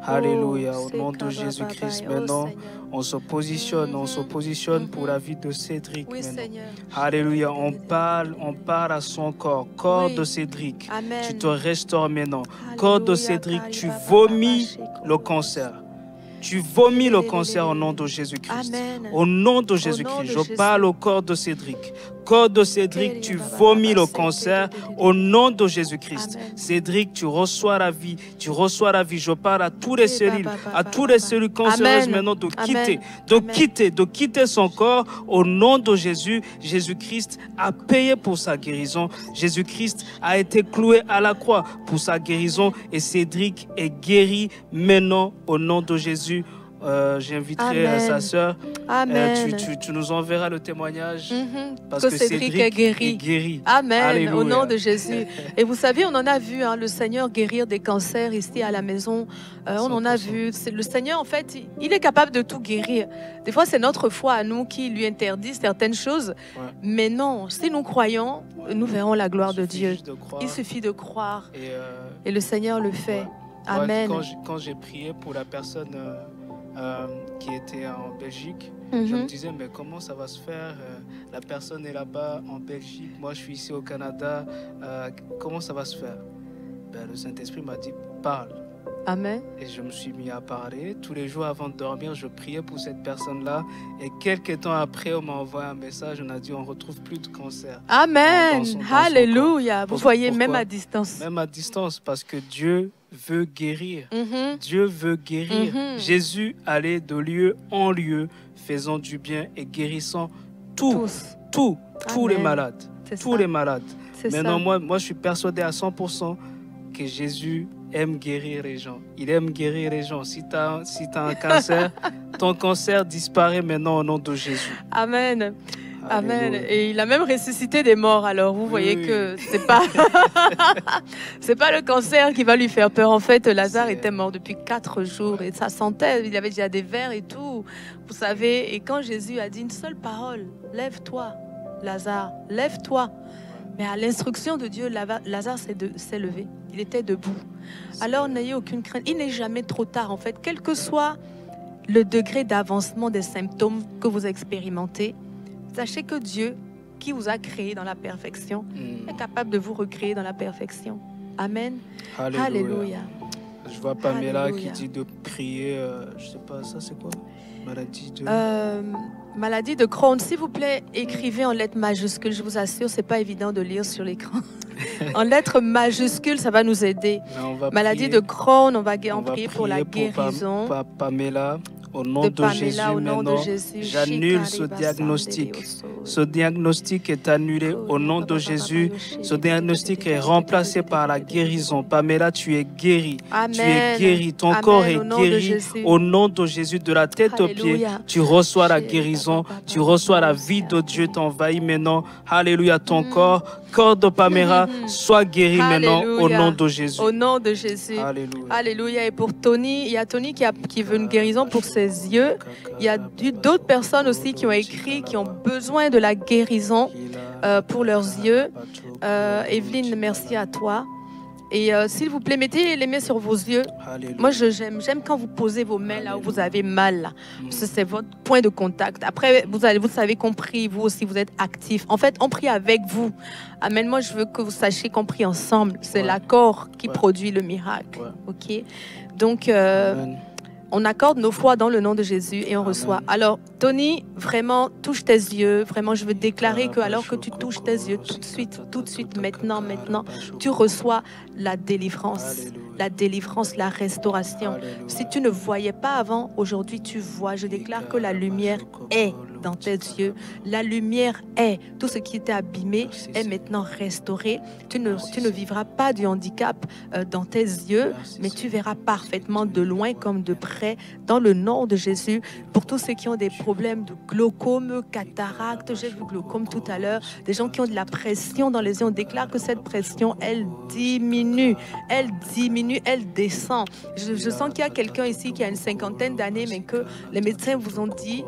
Alléluia. Au nom de Jésus-Christ. Maintenant, on se positionne pour la vie de Cédric. Alléluia. On parle à son corps de Cédric. Tu te restaures maintenant. Corps de Cédric, tu vomis le cancer. Tu vomis le cancer au nom de Jésus-Christ. Au nom de Jésus-Christ, je parle au corps de Cédric. Corps de Cédric, tu vomis le cancer au nom de Jésus-Christ. Cédric, tu reçois la vie. Tu reçois la vie. Je parle à tous les cellules, cancéreuses maintenant de quitter son corps au nom de Jésus. Jésus-Christ a payé pour sa guérison. Jésus-Christ a été cloué à la croix pour sa guérison et Cédric est guéri maintenant au nom de Jésus. J'inviterai sa sœur. Tu nous enverras le témoignage parce que Cédric est guéri. Amen. Alléluia. Au nom de Jésus. Et vous savez, on en a vu le Seigneur guérir des cancers ici à la maison. On en a vu. Le Seigneur, en fait, il est capable de tout guérir. Des fois, c'est notre foi à nous qui lui interdit certaines choses. Ouais. Mais non, si nous croyons, nous verrons la gloire de Dieu. Il suffit de croire. Et le Seigneur le fait. Ouais. Amen. Quand j'ai prié pour la personne qui était en Belgique, je me disais, mais comment ça va se faire? La personne est là-bas en Belgique, moi je suis ici au Canada, comment ça va se faire? Le Saint-Esprit m'a dit, parle. Amen. Et je me suis mis à parler. Tous les jours avant de dormir, je priais pour cette personne-là. Et quelques temps après, on m'a envoyé un message. On a dit, on ne retrouve plus de cancer. Amen. Alléluia. Vous voyez, même à distance. Même à distance, parce que Dieu veut guérir. Dieu veut guérir. Jésus allait de lieu en lieu, faisant du bien et guérissant tous les malades. Tous les malades. Maintenant, moi, je suis persuadé à 100% que Jésus aime guérir les gens. Il aime guérir les gens. Si tu as un cancer, ton cancer disparaît maintenant au nom de Jésus. Amen. Amen. Et il a même ressuscité des morts. Alors, vous voyez que c'est pas c'est pas le cancer qui va lui faire peur. En fait, Lazare était mort depuis 4 jours et ça sentait. Il avait déjà des vers et tout. Vous savez. Et quand Jésus a dit une seule parole, lève-toi, Lazare, lève-toi. Mais à l'instruction de Dieu, Lazare s'est levé. Il était debout. Alors, n'ayez aucune crainte. Il n'est jamais trop tard, en fait. Quel que soit le degré d'avancement des symptômes que vous expérimentez, sachez que Dieu, qui vous a créé dans la perfection, est capable de vous recréer dans la perfection. Amen. Alléluia. Alléluia. Je vois Pamela qui dit de prier, je sais pas, ça c'est quoi? Maladie de Crohn. S'il vous plaît, écrivez en lettres majuscules. Je vous assure, c'est pas évident de lire sur l'écran. En lettres majuscules, ça va nous aider. Maladie de Crohn, on va prier pour la guérison. Pour Pamela. Au nom de Jésus, maintenant, j'annule ce diagnostic. Ce diagnostic est annulé au nom de Jésus. Ce diagnostic est remplacé par la guérison. Pamela, tu es guérie. Tu es guérie. Ton corps est guéri. Au nom de Jésus, de la tête aux pieds, tu reçois la guérison. Tu reçois la vie de Dieu t'envahit maintenant. Alléluia. Ton corps corps de Pamela soit guéri maintenant au nom de Jésus. Au nom de Jésus. Alléluia. Alléluia. Et pour Tony, il y a Tony qui veut une guérison pour ses yeux. Il y a d'autres personnes aussi qui ont écrit, qui ont besoin de la guérison pour leurs yeux. Evelyne, merci à toi. Et s'il vous plaît, mettez les mains sur vos yeux. Alléluia. Moi, j'aime quand vous posez vos mains là où vous avez mal. Là. C'est votre point de contact. Après, vous savez qu'on prie, vous aussi, vous êtes actifs. En fait, on prie avec vous. Amen. Moi, je veux que vous sachiez qu'on prie ensemble. C'est l'accord qui produit le miracle. OK? Donc, on accorde nos foi dans le nom de Jésus et on reçoit. Alors, Tony, vraiment, touche tes yeux. Vraiment, je veux déclarer que alors que tu touches tes yeux tout de suite, maintenant, tu reçois la délivrance. La délivrance, la restauration. Si tu ne voyais pas avant, aujourd'hui, tu vois. Je déclare que la lumière est dans tes yeux. La lumière est. Tout ce qui était abîmé est maintenant restauré. Tu ne vivras pas du handicap dans tes yeux, mais tu verras parfaitement de loin comme de près dans le nom de Jésus. Pour tous ceux qui ont des problèmes de glaucome, cataracte, j'ai vu glaucome tout à l'heure, des gens qui ont de la pression dans les yeux, on déclare que cette pression, elle diminue, elle descend. Je sens qu'il y a quelqu'un ici qui a une cinquantaine d'années, mais que les médecins vous ont dit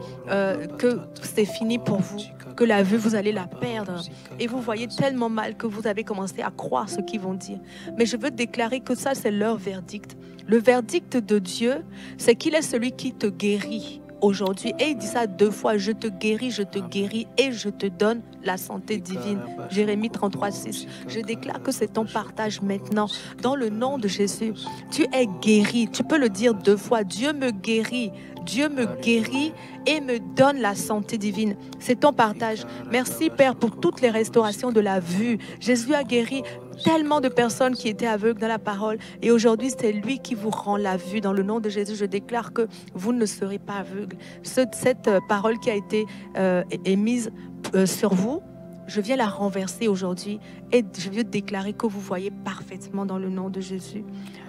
que c'est fini pour vous, que la vue, vous allez la perdre. Et vous voyez tellement mal que vous avez commencé à croire ce qu'ils vont dire. Mais je veux déclarer que ça, c'est leur verdict. Le verdict de Dieu, c'est qu'il est celui qui te guérit aujourd'hui. Et il dit ça 2 fois, je te guéris et je te donne la santé divine. Jérémie 33:6. Je déclare que c'est ton partage maintenant. Dans le nom de Jésus, tu es guéri. Tu peux le dire 2 fois. Dieu me guérit. Dieu me guérit et me donne la santé divine. C'est ton partage. Merci Père pour toutes les restaurations de la vue. Jésus a guéri tellement de personnes qui étaient aveugles dans la parole. Et aujourd'hui, c'est lui qui vous rend la vue. Dans le nom de Jésus, je déclare que vous ne serez pas aveugles. Cette parole qui a été émise sur vous, je viens la renverser aujourd'hui et je viens déclarer que vous voyez parfaitement dans le nom de Jésus.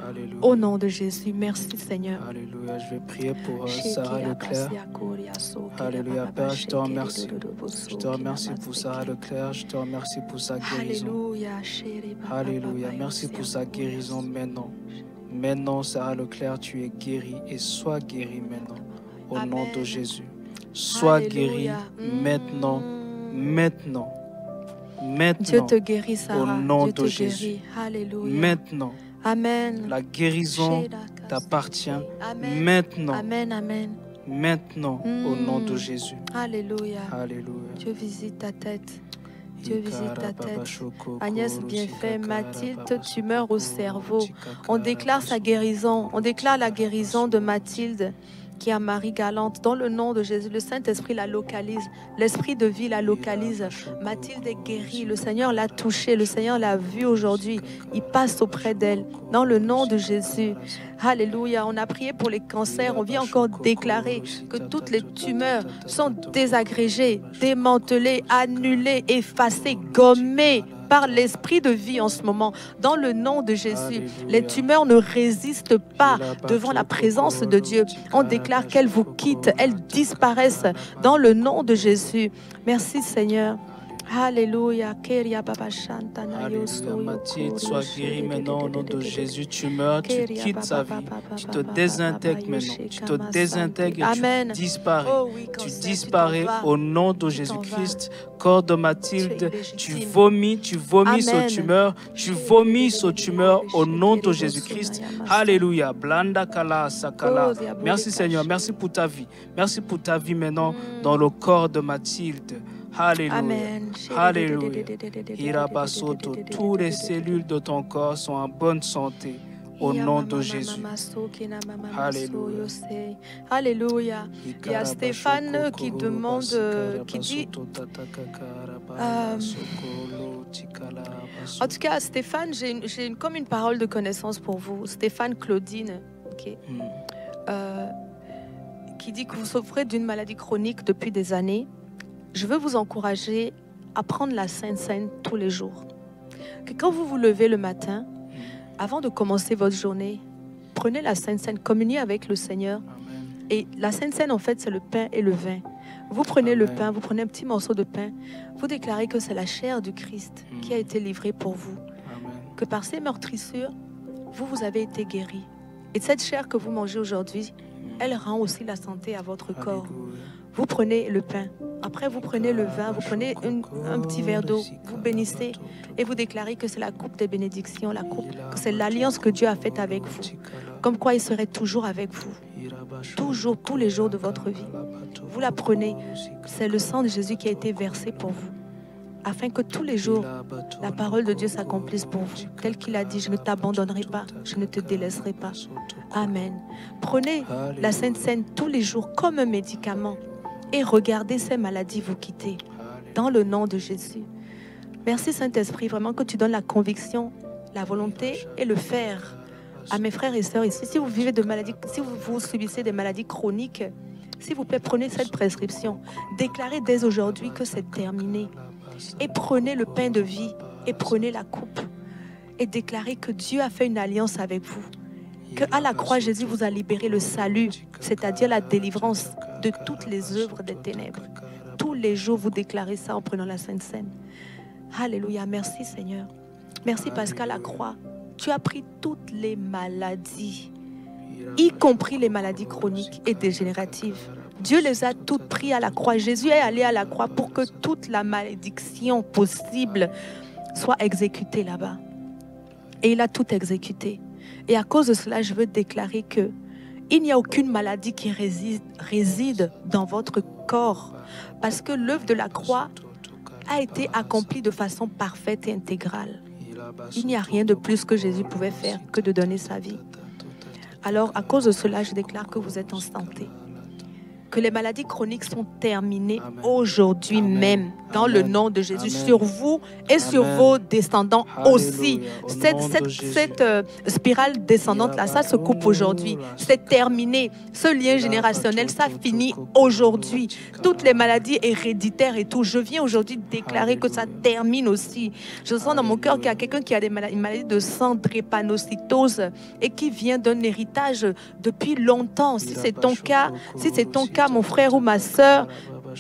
Alléluia. Au nom de Jésus, merci Seigneur. Alléluia. Je vais prier pour Sarah Leclerc. Alléluia. Père, je te remercie. Je te remercie pour Sarah Leclerc. Je te remercie pour sa guérison. Alléluia. Merci pour sa guérison maintenant. Maintenant, Sarah Leclerc, tu es guérie et sois guérie maintenant. Au nom de Jésus. Sois guérie maintenant. Maintenant. Dieu te guérit, Sarah. Au nom Dieu de Jésus. Alléluia. Maintenant. Amen. La guérison t'appartient. Maintenant. Amen, amen. Maintenant, au nom de Jésus. Alléluia. Alléluia. Dieu visite ta tête. Dieu visite ta tête. Agnès Bienfait, Mathilde, tumeur au cerveau. On déclare sa guérison. On déclare la guérison de Mathilde, qui est à Marie-Galante. Dans le nom de Jésus, le Saint-Esprit la localise. L'Esprit de vie la localise. Mathilde est guérie. Le Seigneur l'a touchée. Le Seigneur l'a vue aujourd'hui. Il passe auprès d'elle. Dans le nom de Jésus. Alléluia. On a prié pour les cancers. On vient encore déclarer que toutes les tumeurs sont désagrégées, démantelées, annulées, effacées, gommées par l'esprit de vie en ce moment. Dans le nom de Jésus, les tumeurs ne résistent pas devant la présence de Dieu. On déclare qu'elles vous quittent, elles disparaissent dans le nom de Jésus. Merci Seigneur. Alléluia. Alléluia. Mathilde, sois guérie maintenant au nom de Jésus. Tu meurs, tu quittes sa vie. Tu te désintègres maintenant. Tu te désintègres et tu disparais. Tu disparais au nom de Jésus-Christ. Corps de Mathilde, tu vomis ce tumeur. Tu vomis ce tumeur au nom de Jésus-Christ. Alléluia. Blanda kala sakala. Merci Seigneur. Merci pour ta vie. Merci pour ta vie maintenant dans le corps de Mathilde. Alléluia. Amen. Alléluia. Hirabasoto, toutes les cellules de ton corps sont en bonne santé. Au nom de Jésus. Alléluia. Alléluia. Il y a Stéphane qui demande, qui dit... en tout cas, Stéphane, j'ai comme une parole de connaissance pour vous. Stéphane Claudine, okay. Qui dit que vous souffrez d'une maladie chronique depuis des années. Je veux vous encourager à prendre la Sainte Seine tous les jours. Que quand vous vous levez le matin, avant de commencer votre journée, prenez la Sainte Seine, communiez avec le Seigneur. Et la Sainte Seine, en fait, c'est le pain et le vin. Vous prenez le pain, vous prenez un petit morceau de pain, vous déclarez que c'est la chair du Christ qui a été livrée pour vous. Que par ces meurtrissures, vous avez été guéris. Et cette chair que vous mangez aujourd'hui, elle rend aussi la santé à votre corps. Vous prenez le pain, après vous prenez le vin, vous prenez un petit verre d'eau, vous bénissez et vous déclarez que c'est la coupe des bénédictions, la coupe, que c'est l'alliance que Dieu a faite avec vous. Comme quoi il serait toujours avec vous, toujours, tous les jours de votre vie. Vous la prenez, c'est le sang de Jésus qui a été versé pour vous, afin que tous les jours, la parole de Dieu s'accomplisse pour vous. Tel qu'il a dit, je ne t'abandonnerai pas, je ne te délaisserai pas. Amen. Prenez la Sainte Seine tous les jours comme un médicament et regardez ces maladies vous quitter. Dans le nom de Jésus. Merci Saint-Esprit, vraiment que tu donnes la conviction, la volonté et le faire à mes frères et sœurs ici. Si vous vivez de maladies, si vous subissez des maladies chroniques, s'il vous plaît, prenez cette prescription. Déclarez dès aujourd'hui que c'est terminé. Et prenez le pain de vie et prenez la coupe. Et déclarez que Dieu a fait une alliance avec vous. Qu'à la croix, Jésus vous a libéré le salut, c'est-à-dire la délivrance de toutes les œuvres des ténèbres. Tous les jours, vous déclarez ça en prenant la Sainte Seine. Alléluia, merci Seigneur. Merci parce qu'à la croix, tu as pris toutes les maladies, y compris les maladies chroniques et dégénératives. Dieu les a toutes prises à la croix. Jésus est allé à la croix pour que toute la malédiction possible soit exécutée là-bas. Et il a tout exécuté. Et à cause de cela, je veux déclarer que il n'y a aucune maladie qui réside dans votre corps. Parce que l'œuvre de la croix a été accomplie de façon parfaite et intégrale. Il n'y a rien de plus que Jésus pouvait faire que de donner sa vie. Alors, à cause de cela, je déclare que vous êtes en santé. Que les maladies chroniques sont terminées aujourd'hui même, dans le nom de Jésus, sur vous et sur vos descendants aussi. Cette spirale descendante-là, ça se coupe aujourd'hui. C'est terminé. Ce lien générationnel, ça finit aujourd'hui. Toutes les maladies héréditaires et tout, je viens aujourd'hui déclarer que ça termine aussi. Je sens dans mon cœur qu'il y a quelqu'un qui a une maladie de sang, drépanocytose, et qui vient d'un héritage depuis longtemps. Si c'est ton cas, mon frère ou ma sœur,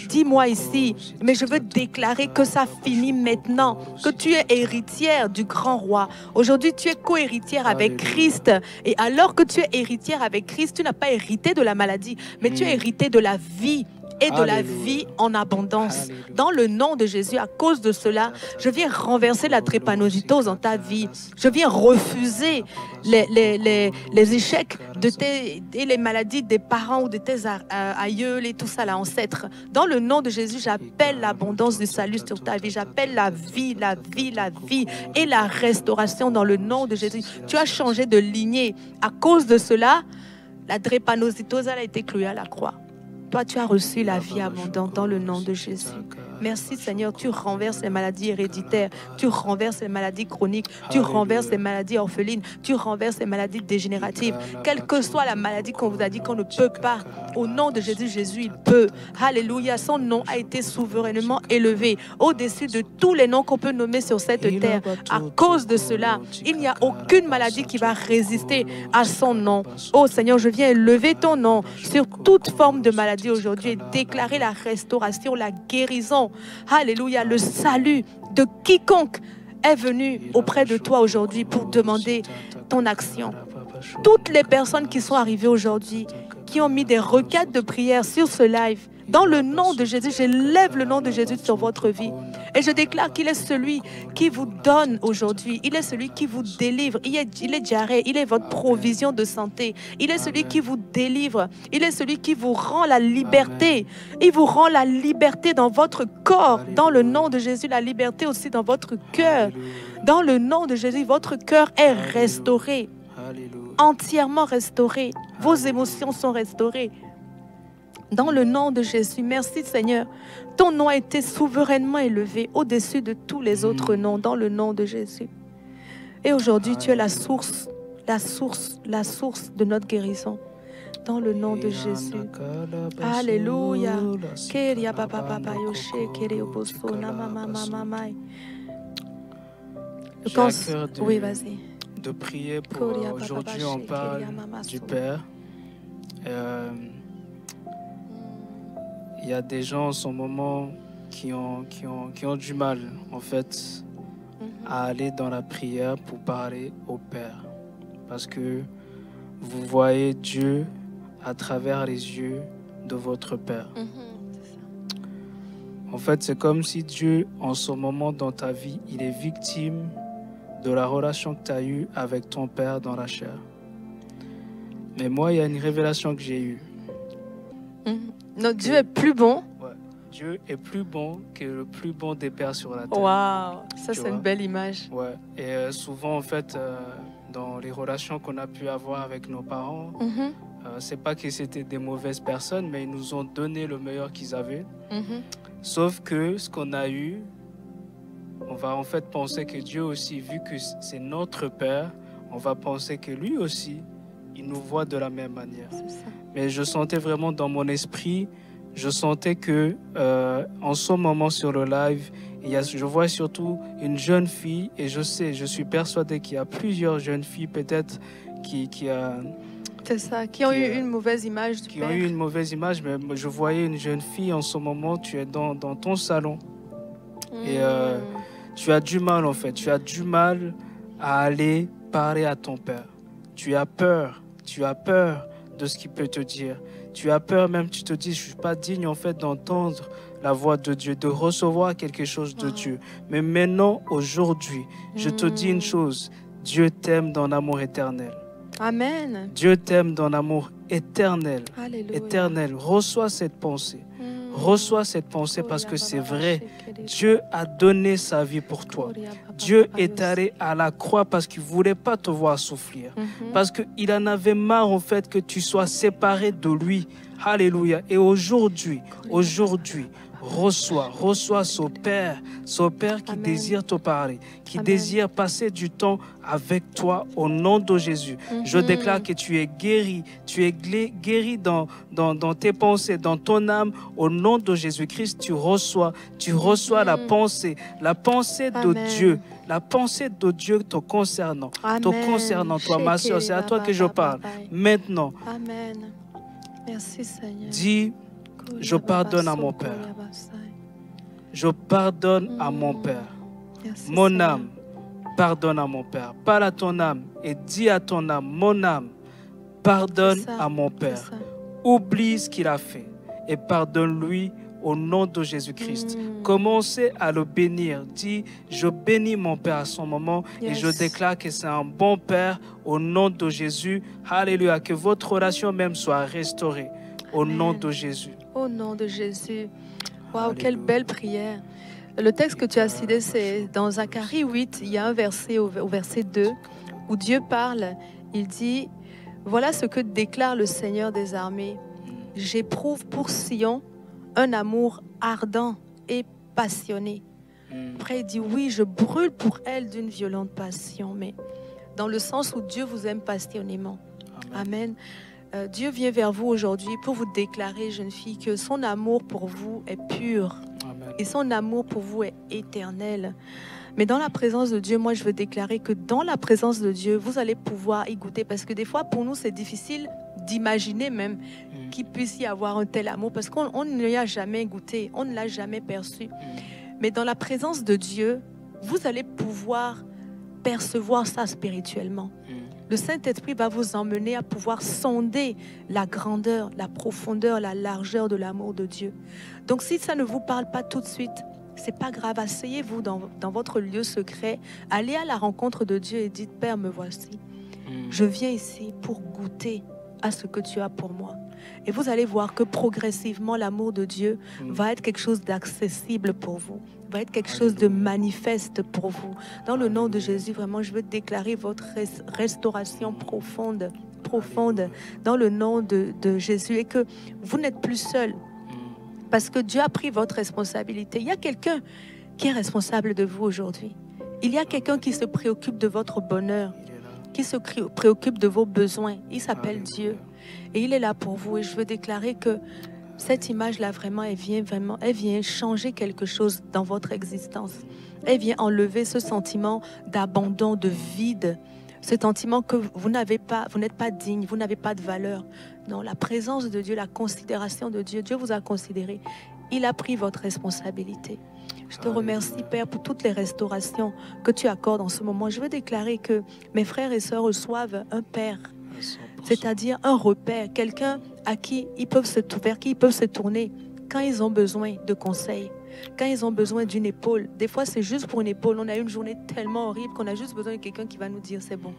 dis-moi ici, mais je veux déclarer que ça finit maintenant, que tu es héritière du grand roi. Aujourd'hui, tu es co-héritière avec Christ. Et alors que tu es héritière avec Christ, tu n'as pas hérité de la maladie, mais tu es hérité de la vie. Et de la vie en abondance. Dans le nom de Jésus, à cause de cela, je viens renverser la drépanocytose dans ta vie. Je viens refuser les échecs et les maladies des parents ou de tes aïeuls et tout ça, là, ancêtres. Dans le nom de Jésus, j'appelle l'abondance du salut sur ta vie. J'appelle la vie et la restauration dans le nom de Jésus. Tu as changé de lignée. À cause de cela, la drépanocytose a été clouée à la croix. Toi, tu as reçu la vie abondante dans le nom de Jésus. Merci Seigneur, tu renverses les maladies héréditaires, tu renverses les maladies chroniques, tu renverses les maladies orphelines, tu renverses les maladies dégénératives. Quelle que soit la maladie qu'on vous a dit qu'on ne peut pas, au nom de Jésus, Jésus, il peut. Alléluia, son nom a été souverainement élevé au-dessus de tous les noms qu'on peut nommer sur cette terre. À cause de cela, il n'y a aucune maladie qui va résister à son nom. Oh Seigneur, je viens élever ton nom sur toute forme de maladie aujourd'hui et déclarer la restauration, la guérison. Alléluia, le salut de quiconque est venu auprès de toi aujourd'hui pour demander ton action. Toutes les personnes qui sont arrivées aujourd'hui, qui ont mis des requêtes de prière sur ce live, dans le nom de Jésus, j'élève le nom de Jésus sur votre vie. Et je déclare qu'il est celui qui vous donne aujourd'hui. Il est celui qui vous délivre. Il est Jaré, il est votre provision de santé. Il est celui qui vous délivre. Il est celui qui vous rend la liberté. Il vous rend la liberté dans votre corps. Dans le nom de Jésus, la liberté aussi dans votre cœur. Dans le nom de Jésus, votre cœur est restauré. Entièrement restauré. Vos émotions sont restaurées. Dans le nom de Jésus, merci Seigneur. Ton nom a été souverainement élevé au-dessus de tous les autres noms, dans le nom de Jésus. Et aujourd'hui, tu es la source de notre guérison. Dans le nom de Jésus. Alléluia. Oui, vas-y. De prier pour aujourd'hui, on parle du Père. il y a des gens en ce moment qui ont du mal, en fait, à aller dans la prière pour parler au Père. Parce que vous voyez Dieu à travers les yeux de votre Père. En fait, c'est comme si Dieu, en ce moment dans ta vie, il est victime de la relation que tu as eue avec ton Père dans la chair. Mais moi, il y a une révélation que j'ai eue. Notre Dieu est plus bon. Ouais. Dieu est plus bon que le plus bon des pères sur la terre. Waouh, ça c'est une belle image. Ouais. Et souvent, en fait, dans les relations qu'on a pu avoir avec nos parents, c'est pas que c'était des mauvaises personnes, mais ils nous ont donné le meilleur qu'ils avaient. Sauf que ce qu'on a eu, on va en fait penser que Dieu aussi, vu que c'est notre Père, on va penser que lui aussi, il nous voit de la même manière. Mais je sentais vraiment dans mon esprit, je sentais que en ce moment sur le live, je vois surtout une jeune fille, et je suis persuadé qu'il y a plusieurs jeunes filles peut-être qui ont eu une mauvaise image du Père. Qui ont eu une mauvaise image, mais je voyais une jeune fille en ce moment, tu es dans ton salon. Et tu as du mal en fait, tu as du mal à aller parler à ton Père. Tu as peur de ce qu'il peut te dire. Tu as peur même, tu te dis, je ne suis pas digne en fait d'entendre la voix de Dieu, de recevoir quelque chose de Dieu. Mais maintenant, aujourd'hui, je te dis une chose, Dieu t'aime dans l'amour éternel. Amen. Dieu t'aime dans l'amour éternel. Alléluia. Éternel. Reçois cette pensée. Reçois cette pensée parce que c'est vrai. Dieu a donné sa vie pour toi. Dieu est allé à la croix parce qu'il ne voulait pas te voir souffrir. Parce qu'il en avait marre en fait que tu sois séparé de lui. Alléluia. Et aujourd'hui, reçois ce Père qui désire te parler, qui désire passer du temps avec toi au nom de Jésus. Je déclare que tu es guéri dans tes pensées, dans ton âme, au nom de Jésus-Christ. Tu reçois la pensée de Dieu. La pensée de Dieu te concernant, toi, ma soeur, c'est à toi que je parle. Maintenant, Amen. Merci Seigneur. Dis, je pardonne à mon Père. Je pardonne à mon Père. Merci, mon Seigneur. âme, pardonne à mon Père. Parle à ton âme et dis à ton âme, mon âme, pardonne à mon Père. Oublie ce qu'il a fait et pardonne-lui au nom de Jésus-Christ. Commencez à le bénir. Dis, je bénis mon Père à son moment et je déclare que c'est un bon Père au nom de Jésus. Alléluia. Que votre relation même soit restaurée au nom de Jésus. Au nom de Jésus. Waouh, quelle belle prière. Le texte que tu as cité, c'est dans Zacharie 8, il y a un verset au verset 2 où Dieu parle. Il dit, voilà ce que déclare le Seigneur des armées. J'éprouve pour Sion un amour ardent et passionné. Après, il dit, oui, je brûle pour elle d'une violente passion, mais dans le sens où Dieu vous aime passionnément. Amen. Dieu vient vers vous aujourd'hui pour vous déclarer, jeune fille, que son amour pour vous est pur. Amen. Et son amour pour vous est éternel. Mais dans la présence de Dieu, moi, je veux déclarer que dans la présence de Dieu, vous allez pouvoir y goûter. Parce que des fois, pour nous, c'est difficile d'imaginer même qu'il puisse y avoir un tel amour. Parce qu'on ne l'y a jamais goûté, on ne l'a jamais perçu. Mais dans la présence de Dieu, vous allez pouvoir percevoir ça spirituellement. Le Saint-Esprit va vous emmener à pouvoir sonder la grandeur, la profondeur, la largeur de l'amour de Dieu. Donc si ça ne vous parle pas tout de suite, c'est pas grave, asseyez-vous dans votre lieu secret, allez à la rencontre de Dieu et dites, Père, me voici. Je viens ici pour goûter à ce que tu as pour moi. Et vous allez voir que progressivement, l'amour de Dieu va être quelque chose d'accessible pour vous, va être quelque chose de manifeste pour vous. Dans le nom de Jésus, vraiment, je veux déclarer votre restauration profonde dans le nom de Jésus, et que vous n'êtes plus seul parce que Dieu a pris votre responsabilité. Il y a quelqu'un qui est responsable de vous aujourd'hui. Il y a quelqu'un qui se préoccupe de votre bonheur, qui se préoccupe de vos besoins. Il s'appelle Dieu et il est là pour vous. Et je veux déclarer que cette image-là, vraiment, elle vient changer quelque chose dans votre existence. Elle vient enlever ce sentiment d'abandon, de vide, ce sentiment que vous n'êtes pas digne, vous n'avez pas de valeur. Non, la présence de Dieu, la considération de Dieu, Dieu vous a considéré. Il a pris votre responsabilité. Je te remercie, Père, pour toutes les restaurations que tu accordes en ce moment. Je veux déclarer que mes frères et sœurs reçoivent un Père, c'est-à-dire un repère, quelqu'un vers qui ils peuvent se tourner quand ils ont besoin de conseils, quand ils ont besoin d'une épaule. Des fois, c'est juste pour une épaule. On a eu une journée tellement horrible qu'on a juste besoin de quelqu'un qui va nous dire, c'est bon,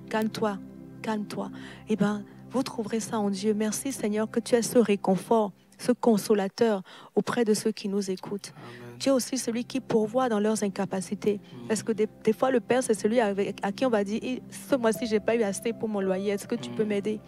calme-toi, calme-toi. Eh bien, vous trouverez ça en Dieu. Merci, Seigneur, que tu as ce réconfort, ce consolateur auprès de ceux qui nous écoutent. Amen. Tu es aussi celui qui pourvoit dans leurs incapacités. Parce que des fois, le Père, c'est celui à qui on va dire, ce mois-ci, je n'ai pas eu assez pour mon loyer. Est-ce que tu peux m'aider?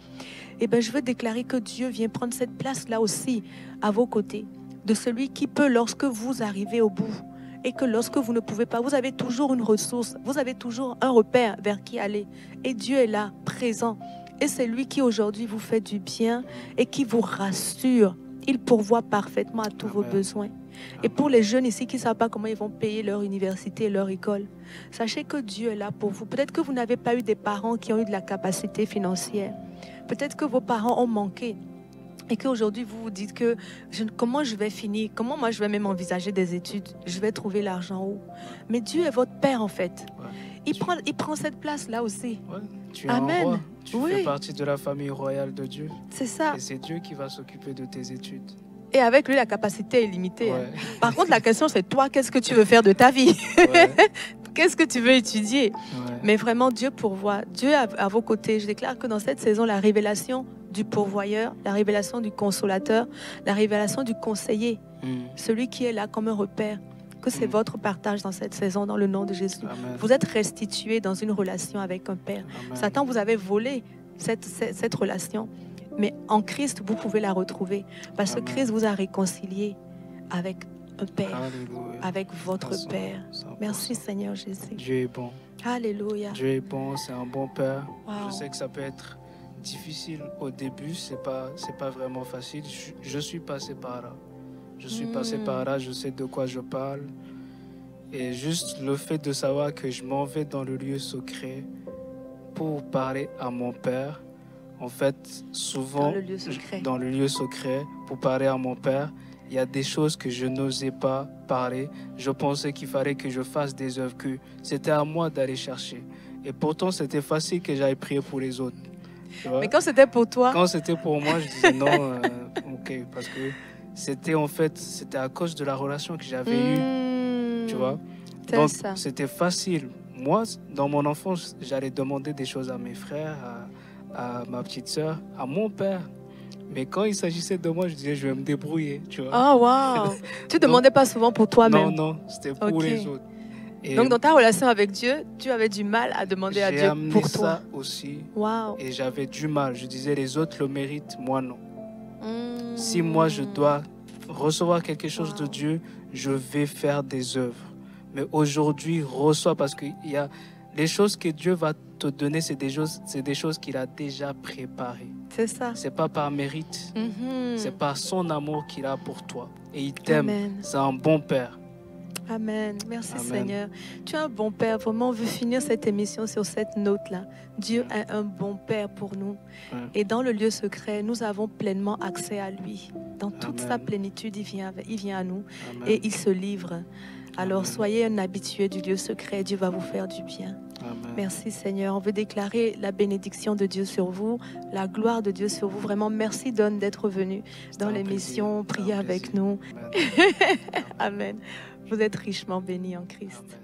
Eh bien, je veux déclarer que Dieu vient prendre cette place-là aussi à vos côtés. De celui qui peut, lorsque vous arrivez au bout, et que lorsque vous ne pouvez pas, vous avez toujours une ressource, vous avez toujours un repère vers qui aller. Et Dieu est là, présent. Et c'est lui qui aujourd'hui vous fait du bien et qui vous rassure. Il pourvoit parfaitement à tous vos besoins. Et pour les jeunes ici qui ne savent pas comment ils vont payer leur université, leur école, sachez que Dieu est là pour vous. Peut-être que vous n'avez pas eu des parents qui ont eu de la capacité financière. Peut-être que vos parents ont manqué. Et qu'aujourd'hui, vous vous dites que comment je vais finir? Comment moi je vais même envisager des études? Je vais trouver l'argent où? Mais Dieu est votre Père en fait. Il prend cette place-là aussi. Ouais, tu es un roi. Tu fais partie de la famille royale de Dieu. C'est ça. Et c'est Dieu qui va s'occuper de tes études. Et avec lui, la capacité est limitée. Ouais. Hein. Par contre, la question, c'est toi, qu'est-ce que tu veux faire de ta vie? Ouais. Qu'est-ce que tu veux étudier? Ouais. Mais vraiment, Dieu pourvoit. Dieu est à vos côtés. Je déclare que dans cette saison, la révélation du pourvoyeur, la révélation du consolateur, la révélation du conseiller, celui qui est là comme un repère, que c'est votre partage dans cette saison, dans le nom de Jésus. Amen. Vous êtes restitué dans une relation avec un Père. Amen. Satan vous avait volé cette relation. Mais en Christ, vous pouvez la retrouver. Parce que Christ vous a réconcilié avec un Père, Alléluia. Avec votre 100%, Père. 100%. Merci Seigneur Jésus. Dieu est bon. Alléluia. Dieu est bon, c'est un bon Père. Wow. Je sais que ça peut être difficile au début, c'est pas vraiment facile. Je suis passé par là. Je suis passé par là, je sais de quoi je parle. Et juste le fait de savoir que je m'en vais dans le lieu secret pour parler à mon Père. En fait, souvent, dans le lieu secret, pour parler à mon Père, il y a des choses que je n'osais pas parler. Je pensais qu'il fallait que je fasse des œuvres, que c'était à moi d'aller chercher. Et pourtant, c'était facile que j'aille prier pour les autres. Mais quand c'était pour toi? Quand c'était pour moi, je disais non, ok, parce que c'était à cause de la relation que j'avais eue, tu vois. Donc, c'était facile. Moi, dans mon enfance, j'allais demander des choses à mes frères, à ma petite sœur, à mon père. Mais quand il s'agissait de moi, je disais, je vais me débrouiller, tu vois. Oh, wow. Tu ne demandais pas souvent pour toi-même? Non, c'était pour les autres. Et donc, dans ta relation avec Dieu, tu avais du mal à demander à Dieu pour toi. J'ai amené ça aussi. Wow. Et j'avais du mal. Je disais, les autres le méritent, moi non. Si moi, je dois recevoir quelque chose de Dieu, je vais faire des œuvres. Mais aujourd'hui, reçois, parce qu'il y a les choses que Dieu va te donner, c'est des choses qu'il a déjà préparées. C'est ça. C'est pas par mérite. C'est par son amour qu'il a pour toi. Et il t'aime. C'est un bon Père. Amen. Merci Seigneur. Tu es un bon Père. Vraiment, on veut finir cette émission sur cette note-là. Dieu est un bon Père pour nous. Et dans le lieu secret, nous avons pleinement accès à lui. Dans toute sa plénitude, il vient à nous. Et il se livre. Alors, soyez un habitué du lieu secret. Dieu va vous faire du bien. Amen. Merci Seigneur. On veut déclarer la bénédiction de Dieu sur vous, la gloire de Dieu sur vous. Vraiment, merci Don d'être venu dans l'émission, prier avec nous. Amen. Amen. Vous êtes richement bénis en Christ. Amen.